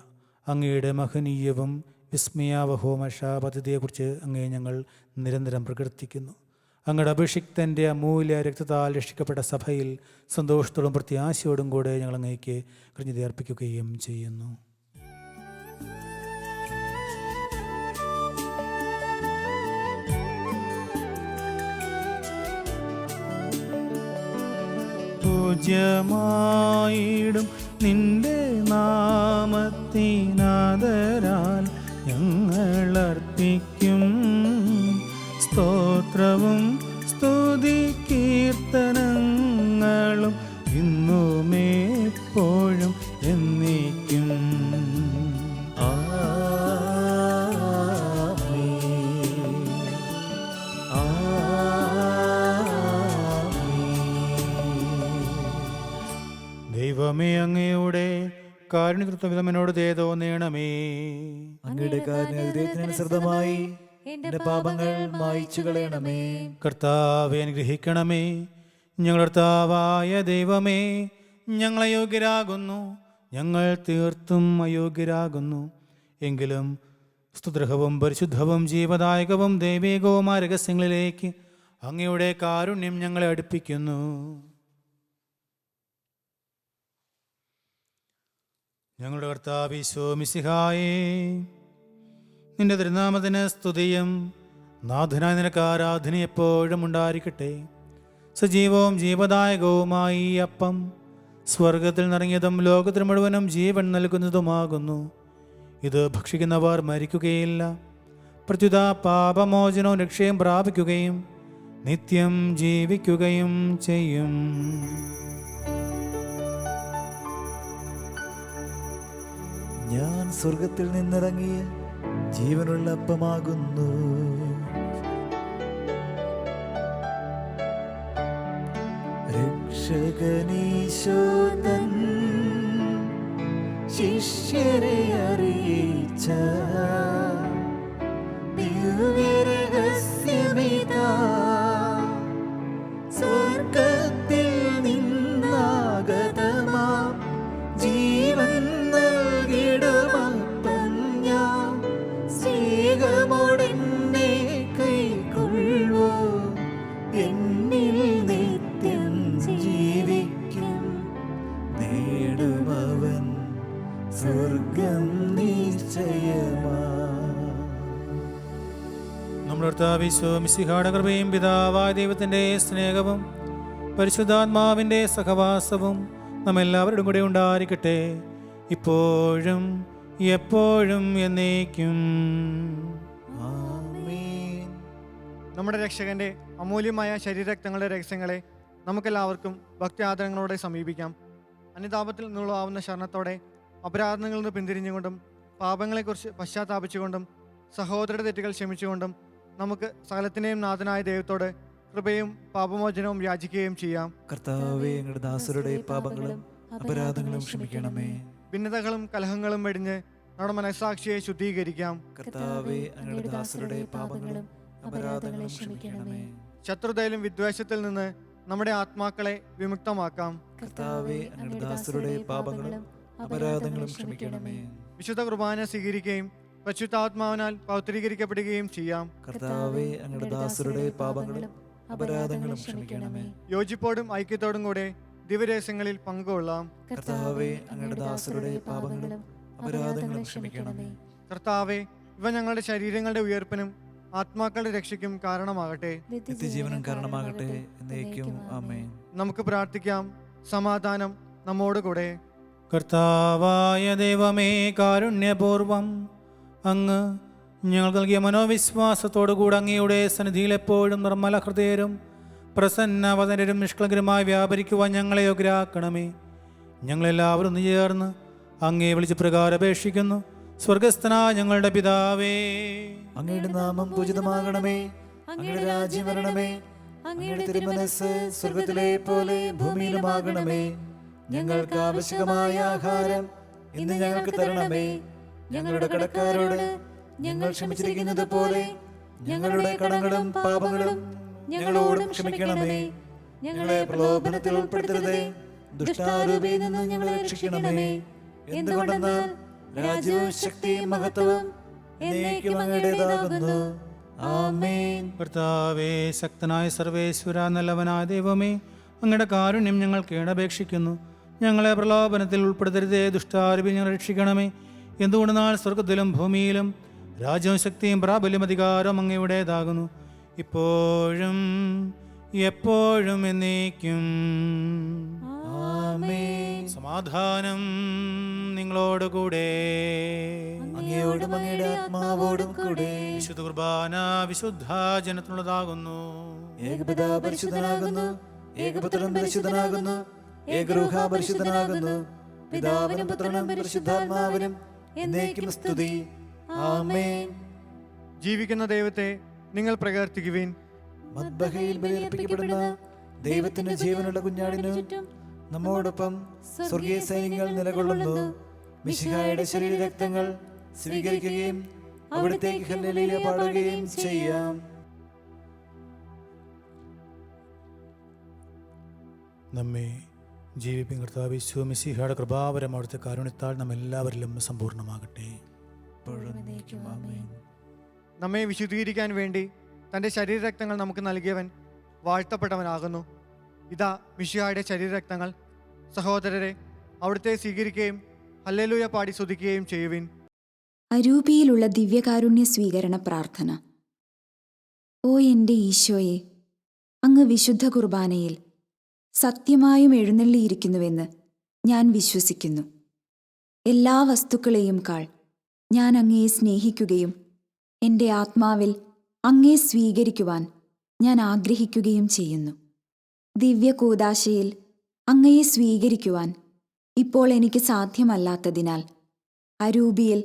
അങ്ങയുടെ മഹനീയവും വിസ്മയാവഹവുമായ പദ്ധതിയെക്കുറിച്ച് അങ്ങയെ ഞങ്ങൾ നിരന്തരം പ്രകീർത്തിക്കുന്നു. അങ്ങയുടെ അഭിഷിക്തൻ്റെ അമൂല്യ രക്തത്താൽ രക്ഷിക്കപ്പെട്ട സഭയിൽ സന്തോഷത്തോടും പ്രത്യാശയോടും കൂടെ ഞങ്ങൾ അങ്ങേക്ക് കൃതജ്ഞത അർപ്പിക്കുകയും ചെയ്യുന്നു. പൂജ്യമായിടും നിന്റെ നാമത്തിനാദരാൽ ഞങ്ങൾ അർപ്പിക്കും സ്തോത്രവും സ്തുതി കീർത്തനങ്ങളും ഇന്നുമെപ്പോഴും എന്നേക്കും. ദൈവമേ, അങ്ങയുടെ കാരുണ്യകൃത്വം എന്നോട് ദയ തോന്നണമേ. അങ്ങയുടെ കാരുണ്യത്തിനനുസൃതമായി എന്റെ പാപങ്ങൾ മായിച്ചു കളയണമേ. കർത്താവെ, അനുഗ്രഹിക്കണമേ. ഞങ്ങളുടെ കർത്താവായ ദൈവമേ, ഞങ്ങൾ അയോഗ്യരാകുന്നു, ഞങ്ങൾ തീർത്തും അയോഗ്യരാകുന്നു. എങ്കിലും സ്തുത്യർഹവും പരിശുദ്ധവും ജീവദായകവും ദൈവികവുമായ രഹസ്യങ്ങളിലേക്ക് അങ്ങയുടെ കാരുണ്യം ഞങ്ങളെ അടുപ്പിക്കുന്നു. ഞങ്ങളുടെ കർത്താവ് ഈശോ മിശിഹായേ, നിന്റെ തിരുനാമത്തിന് സ്തുതിയും നാഥനായ നിനക്ക് ആരാധന എപ്പോഴും ഉണ്ടായിരിക്കട്ടെ. സജീവവും ജീവദായകവുമായി ഈ അപ്പം സ്വർഗത്തിൽ നിറങ്ങിയതും ലോകത്തിന് മുഴുവനും ജീവൻ നൽകുന്നതുമാകുന്നു. ഇത് ഭക്ഷിക്കുന്നവർ മരിക്കുകയില്ല, പ്രത്യുത പാപമോചനവും രക്ഷയും പ്രാപിക്കുകയും നിത്യം ജീവിക്കുകയും ചെയ്യും. ഞാൻ സ്വർഗത്തിൽ നിന്നിറങ്ങിയ ജീവനുള്ള അപ്പമാകുന്നു. രക്ഷകനീശോ തൻ ശിഷ്യരെ അറിയിച്ച ദിവ്യരഹസ്യമിതാ, സ്വർഗത്തിൽ നിന്നാഗതമാ ജീവൻ നൽകിടുമപ്പം ഞാൻ സ്നേഹമോടെന്നെ കൈക്കൊള്ളൂ. എന്നിൽ നിത്യം ജീവിക്കും നേടുമവൻ സ്വർഗം നിശ്ചയമാ. നമ്മുടെ കർത്താവ് മിശിഹായുടെ കൃപയും പിതാവായ ദൈവത്തിൻ്റെ സ്നേഹവും പരിശുദ്ധാത്മാവിൻ്റെ സഹവാസവും നമ്മെല്ലാവരുടെയും കൂടെ ഉണ്ടായിരിക്കട്ടെ, ഇപ്പോഴും എപ്പോഴും എന്നേക്കും. ആമേൻ. നമ്മുടെ രക്ഷകന്റെ അമൂല്യമായ ശരീരരക്തങ്ങളുടെ രഹസ്യങ്ങളെ നമുക്കെല്ലാവർക്കും ഭക്തി ആദരങ്ങളോടെ സമീപിക്കാം. അനുതാപത്തിൽ നിന്നുള്ളാവുന്ന ശരണത്തോടെ അപരാധങ്ങളിൽ നിന്ന് പിന്തിരിഞ്ഞുകൊണ്ടും പാപങ്ങളെക്കുറിച്ച് പശ്ചാത്താപിച്ചുകൊണ്ടും സഹോദരരുടെ തെറ്റുകൾ ക്ഷമിച്ചുകൊണ്ടും നമുക്ക് സകലത്തിൻ്റെയും നാഥനായ ദൈവത്തോട് കൃപയും പാപമോചനവും യാചിക്കുകയും ചെയ്യാം. കർത്താവേ, ഞങ്ങളുടെ ദാസരുടെ പാപങ്ങളും അപരാധങ്ങളും ക്ഷമിക്കണമേ. ഭിന്നതകളും കലഹങ്ങളും വെടിഞ്ഞ് നമ്മുടെ മനസ്സാക്ഷിയെ ശുദ്ധീകരിക്കാം. കർത്താവേ, ഞങ്ങളുടെ ദാസരുടെ പാപങ്ങളും അപരാധങ്ങളും ക്ഷമിക്കണമേ. ശത്രുതയിലും വിദ്വേഷത്തിൽ നിന്ന് നമ്മുടെ ആത്മാക്കളെ വിമുക്തമാക്കാം. കർത്താവേ, ഞങ്ങളുടെ ദാസരുടെ പാപങ്ങളും അപരാധങ്ങളും ക്ഷമിക്കണമേ. വിശുദ്ധ കുർബാന സ്വീകരിക്കുകയും പരിശുദ്ധാത്മാവിനാൽ പൗത്രീകരിക്കപ്പെടുകയും ചെയ്യാം. കർത്താവേ, ഞങ്ങളുടെ ദാസരുടെ പാപങ്ങളും അപരാധങ്ങളും ക്ഷമിക്കണമേ. യോജിപ്പോടും ഐക്യത്തോടും കൂടെ ദിവരഹസ്യങ്ങളിൽ പങ്കുകൊള്ളാം. കർത്താവേ, ഞങ്ങളുടെ ദാസരുടെ പാപങ്ങളും അപരാധങ്ങളും ക്ഷമിക്കണമേ. കർത്താവെ, ഇവ ഞങ്ങളുടെ ശരീരങ്ങളുടെ ഉയർപ്പിനും ആത്മാക്കളുടെ രക്ഷയ്ക്കും കാരണമാകട്ടെ. നിത്യജീവനും കാരണമാകട്ടെ. എന്നേക്കും ആമേൻ. നമുക്ക് പ്രാർത്ഥിക്കാം. സമാധാനം നമ്മോടുകൂടെ. കർത്താവായ ദൈവമേ, കാരുണ്യപൂർവം അങ്ങ് ഞങ്ങൾ നൽകിയ മനോവിശ്വാസത്തോടുകൂടെ അങ്ങയുടെ സന്നിധിയിൽ എപ്പോഴും നിർമ്മല ഹൃദയരും പ്രസന്നവദനരും നിഷ്കളങ്കരുമായി വ്യാപരിക്കുവാൻ ഞങ്ങളെ യോഗ്യരാക്കണമേ. ഞങ്ങളെല്ലാവരും ഒന്ന് ചേർന്ന് അങ്ങയെ വിളിച്ച് പ്രകാരം അപേക്ഷിക്കുന്നു. സ്വർഗസ്ഥനായ ഞങ്ങളുടെ പിതാവേ, അങ്ങയുടെ നാമം പൂജിതമാകണമേ. അങ്ങയുടെ രാജ്യം വരണമേ. അങ്ങയുടെ തിരുമനസ്സ് സ്വർഗത്തിലെ പോലെ ഭൂമിയിലുമാകണമേ. ഞങ്ങൾക്ക് ആവശ്യമായ ആഹാരം ഇന്ന് ഞങ്ങൾക്ക് തരണമേ. ഞങ്ങളുടെ കടക്കാരോട് ഞങ്ങൾ ക്ഷമിച്ചിരിക്കുന്നത് പോലെ ഞങ്ങളുടെ കടങ്ങളും പാപങ്ങളും ഞങ്ങളോടും ക്ഷമിക്കണമേ. ഞങ്ങളെ പ്രലോഭനത്തിൽ ഉൾപ്പെടുത്തരുതേ, ദുഷ്ടാരൂപിയിൽ നിന്ന് ഞങ്ങളെ രക്ഷിക്കണമേ. എന്തുകൊണ്ടെന്നാൽ രാജ്യവും ശക്തിയും മഹത്വവും എന്നേക്കും അങ്ങയുടേതാകുന്നു. ആമേൻ. കർത്താവേ, ശക്തനായ സർവേശ്വര, നല്ലവനായ ദൈവമേ, അങ്ങയുടെ കാരുണ്യം ഞങ്ങൾ കേണപേക്ഷിക്കുന്നു. ഞങ്ങളെ പ്രലോഭനത്തിൽ ഉൾപ്പെടുത്തരുതേ, ദുഷ്ടാരൂപി ഞങ്ങൾ രക്ഷിക്കണമേ. എന്തുകൊണ്ടെന്നാൽ സ്വർഗത്തിലും ഭൂമിയിലും രാജ്യവും ശക്തിയും പ്രാബല്യം അധികാരവും അങ്ങയുടേതാകുന്നു, ഇപ്പോഴും എപ്പോഴും എന്നേക്കും. ആമേൻ. സമാധാനം നിങ്ങളോടുകൂടെ. അങ്ങയോടും അങ്ങയുടെ ആത്മാവോടും കൂടെ. വിശുദ്ധ കുർബാന വിശുദ്ധ ജനത്തിനുള്ളതാകുന്നു. ഏകപിതാ പരിശുദ്ധനാകുന്നു, ഏകപുത്രൻ പരിശുദ്ധനാകുന്നു, ഏകരൂഹ പരിശുദ്ധനാകുന്നു. പിതാവിനും പുത്രനും പരിശുദ്ധാത്മാവിനും എന്നേക്കും സ്തുതി. ആമേൻ. ജീവിക്കുന്ന ദൈവത്തെ നിങ്ങൾ പ്രകീർത്തിക്കുവിൻ. മദ്ബഹയിൽ ബലിയർപ്പിക്കപ്പെടുന്ന ദൈവത്തിന്റെ ജീവനുള്ള കുഞ്ഞാടിനു നമ്മോടൊപ്പം സ്വർഗീയ സൈന്യങ്ങൾ നിലകൊള്ളുന്നു. മിശിഹായുടെ ശരീരരക്തങ്ങൾ സ്വീകരിക്കുകയും അവിടുത്തേക്ക് ഹല്ലേലൂയ പാടുകയും ചെയ്യാം. നമ്മെ ജീവിപ്പിൻ കർത്താവ് യേശു മിശിഹായുടെ കൃപാവരം അവിടുത്തെ കാരുണ്യത്താൽ നമ്മെല്ലാവരിലും സമ്പൂർണ്ണമാകട്ടെ. ആമേൻ. നമ്മെ വിശുദ്ധീകരിക്കാൻ വേണ്ടി തൻ്റെ ശരീരരക്തങ്ങൾ നമുക്ക് നൽകിയവൻ വാഴ്ത്തപ്പെട്ടവനാകുന്നു. ഇതാ മിശിഹായുടെ ശരീരരക്തങ്ങൾ. സഹോദരരെ, അവിടുത്തെ സ്വീകരിക്കുകയും ഹല്ലേലൂയ പാടി സ്തുതിക്കുകയും ചെയ്യുവിൻ. അരൂപിയിലുള്ള ദിവ്യകാരുണ്യ സ്വീകരണ പ്രാർത്ഥന. ഓ എൻ്റെ ഈശോയെ, അങ്ങ് വിശുദ്ധ കുർബാനയിൽ സത്യമായും എഴുന്നള്ളിയിരിക്കുന്നുവെന്ന് ഞാൻ വിശ്വസിക്കുന്നു. എല്ലാ വസ്തുക്കളെയും കാൾ ഞാൻ അങ്ങയെ സ്നേഹിക്കുകയും എൻ്റെ ആത്മാവിൽ അങ്ങയെ സ്വീകരിക്കുവാൻ ഞാൻ ആഗ്രഹിക്കുകയും ചെയ്യുന്നു. ദിവ്യകൂദാശയിൽ അങ്ങയെ സ്വീകരിക്കുവാൻ ഇപ്പോൾ എനിക്ക് സാധ്യമല്ലാത്തതിനാൽ അരൂപിയിൽ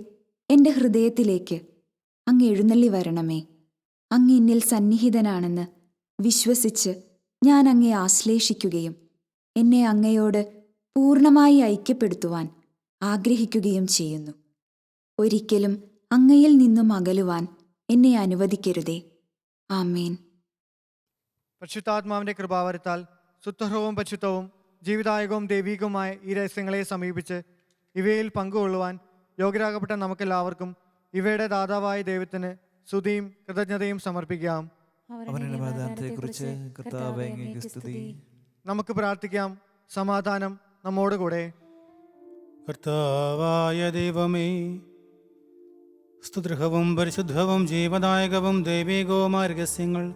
എൻ്റെ ഹൃദയത്തിലേക്ക് അങ്ങ് എഴുന്നള്ളി വരണമേ. അങ്ങ് എന്നിൽ സന്നിഹിതനാണെന്ന് വിശ്വസിച്ച് ഞാൻ അങ്ങയെ ആശ്ലേഷിക്കുകയും എന്നെ അങ്ങയോട് പൂർണ്ണമായി ഐക്യപ്പെടുത്തുവാൻ ആഗ്രഹിക്കുകയും ചെയ്യുന്നു. ഒരിക്കലും അങ്ങയിൽ നിന്നും അകലുവാൻ എന്നെ അനുവദിക്കരുതേ. ആമേൻ. പരിശുദ്ധാത്മാവിൻ്റെ കൃപാവരത്താൽ സുത്തഹ്രവും പരിശുദ്ധവും ജീവിതായകവും ദൈവികവുമായ ഈ രഹസ്യങ്ങളെ സമീപിച്ച് ഇവയിൽ പങ്കുകൊള്ളുവാൻ യോഗ്യരാകപ്പെട്ട നമുക്കെല്ലാവർക്കും ഇവയുടെ ദാതാവായ ദൈവത്തിന് സ്തുതിയും കൃതജ്ഞതയും സമർപ്പിക്കാം. അവന്റെ വാഗ്ദാനത്തെക്കുറിച്ച് കർത്താവേ, അങ്ങേക്ക് സ്തുതി. നമുക്ക് പ്രാർത്ഥിക്കാം. സമാധാനം നമ്മോടുകൂടെ. കർത്താവായ ദൈവമേ, സ്തുത്യർഹവും പരിശുദ്ധവും ജീവദായകവും ദൈവികവുമായ രഹസ്യങ്ങൾ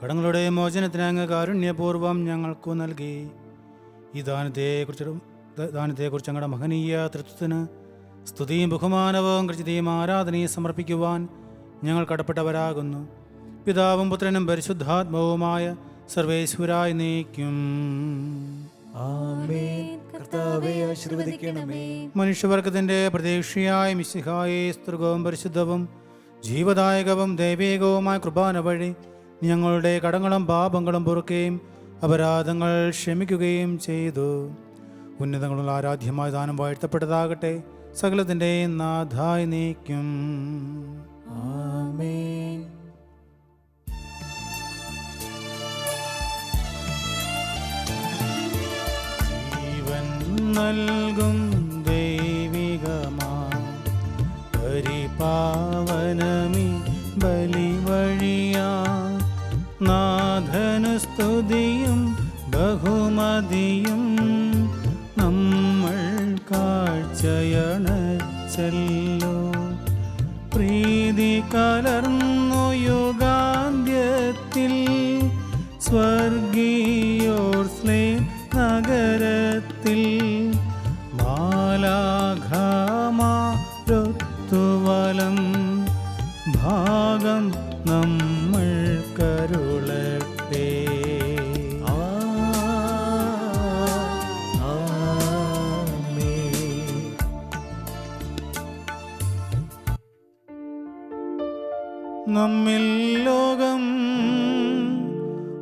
കടങ്ങളുടെ മോചനത്തിന് അങ്ങ് കാരുണ്യപൂർവ്വം ഞങ്ങൾക്കു നൽകി. ഈ ദാനത്തെക്കുറിച്ച് ഞങ്ങളുടെ മഹനീയ തൃത്വത്തിന് സ്തുതിയും ബഹുമാനവും കൃത്യതയും ആരാധനയും സമർപ്പിക്കുവാൻ ഞങ്ങൾ കടപ്പെട്ടവരാകുന്നു. പിതാവും പുത്രനും പരിശുദ്ധാത്മാവുമായ സർവേശ്വരായ നീക്കും. ആമേൻ. കർത്താവേ ആശീർവദിക്കണമേ. മനുഷ്യവർഗത്തിന്റെ പ്രതീക്ഷയായ മിശിഹായെ സ്തുകവും പരിശുദ്ധവും ജീവദായകവും ദൈവികവുമായ കുർബാന വഴി ഞങ്ങളുടെ കടങ്ങളും പാപങ്ങളും പൊറുക്കുകയും അപരാധങ്ങൾ ക്ഷമിക്കുകയും ചെയ്തു. ഉന്നതങ്ങളുള്ള ആരാധ്യമായ ദാനം വാഴ്ത്തപ്പെട്ടതാകട്ടെ. സകലത്തിൻ്റെയും നാഥായി നീക്കും. ആമേൻ. ജീവൻ നൽകും ദൈവികമാ പരിപാവനമി ബലി വഴിയാ നാഥനു സ്തുതിയും ബഹുമതിയും നമ്മൾ കാഴ്ചയണച്ചല്ലോ. പ്രീതി കലർന്നു യുഗാന്ത്യത്തിൽ സ്വർഗീയോർസ്ലേം നഗരത്തിൽ മാലാഖമാരൊത്തുവലം ഭാഗം നമ്മൾ കരുളട്ടെ. നമ്മിൽ ലോകം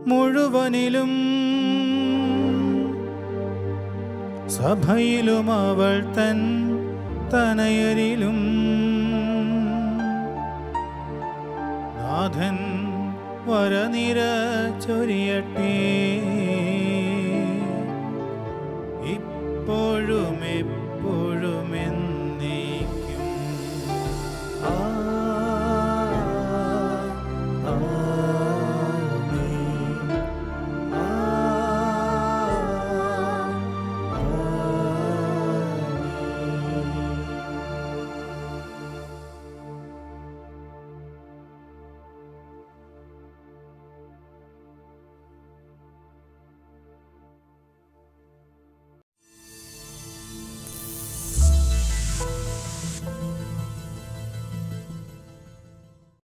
മുഴുവനിലും സഭയിലും അവൾ തൻ തനയരിലും നാഥൻ വരനിര ചൊരിയട്ടെ.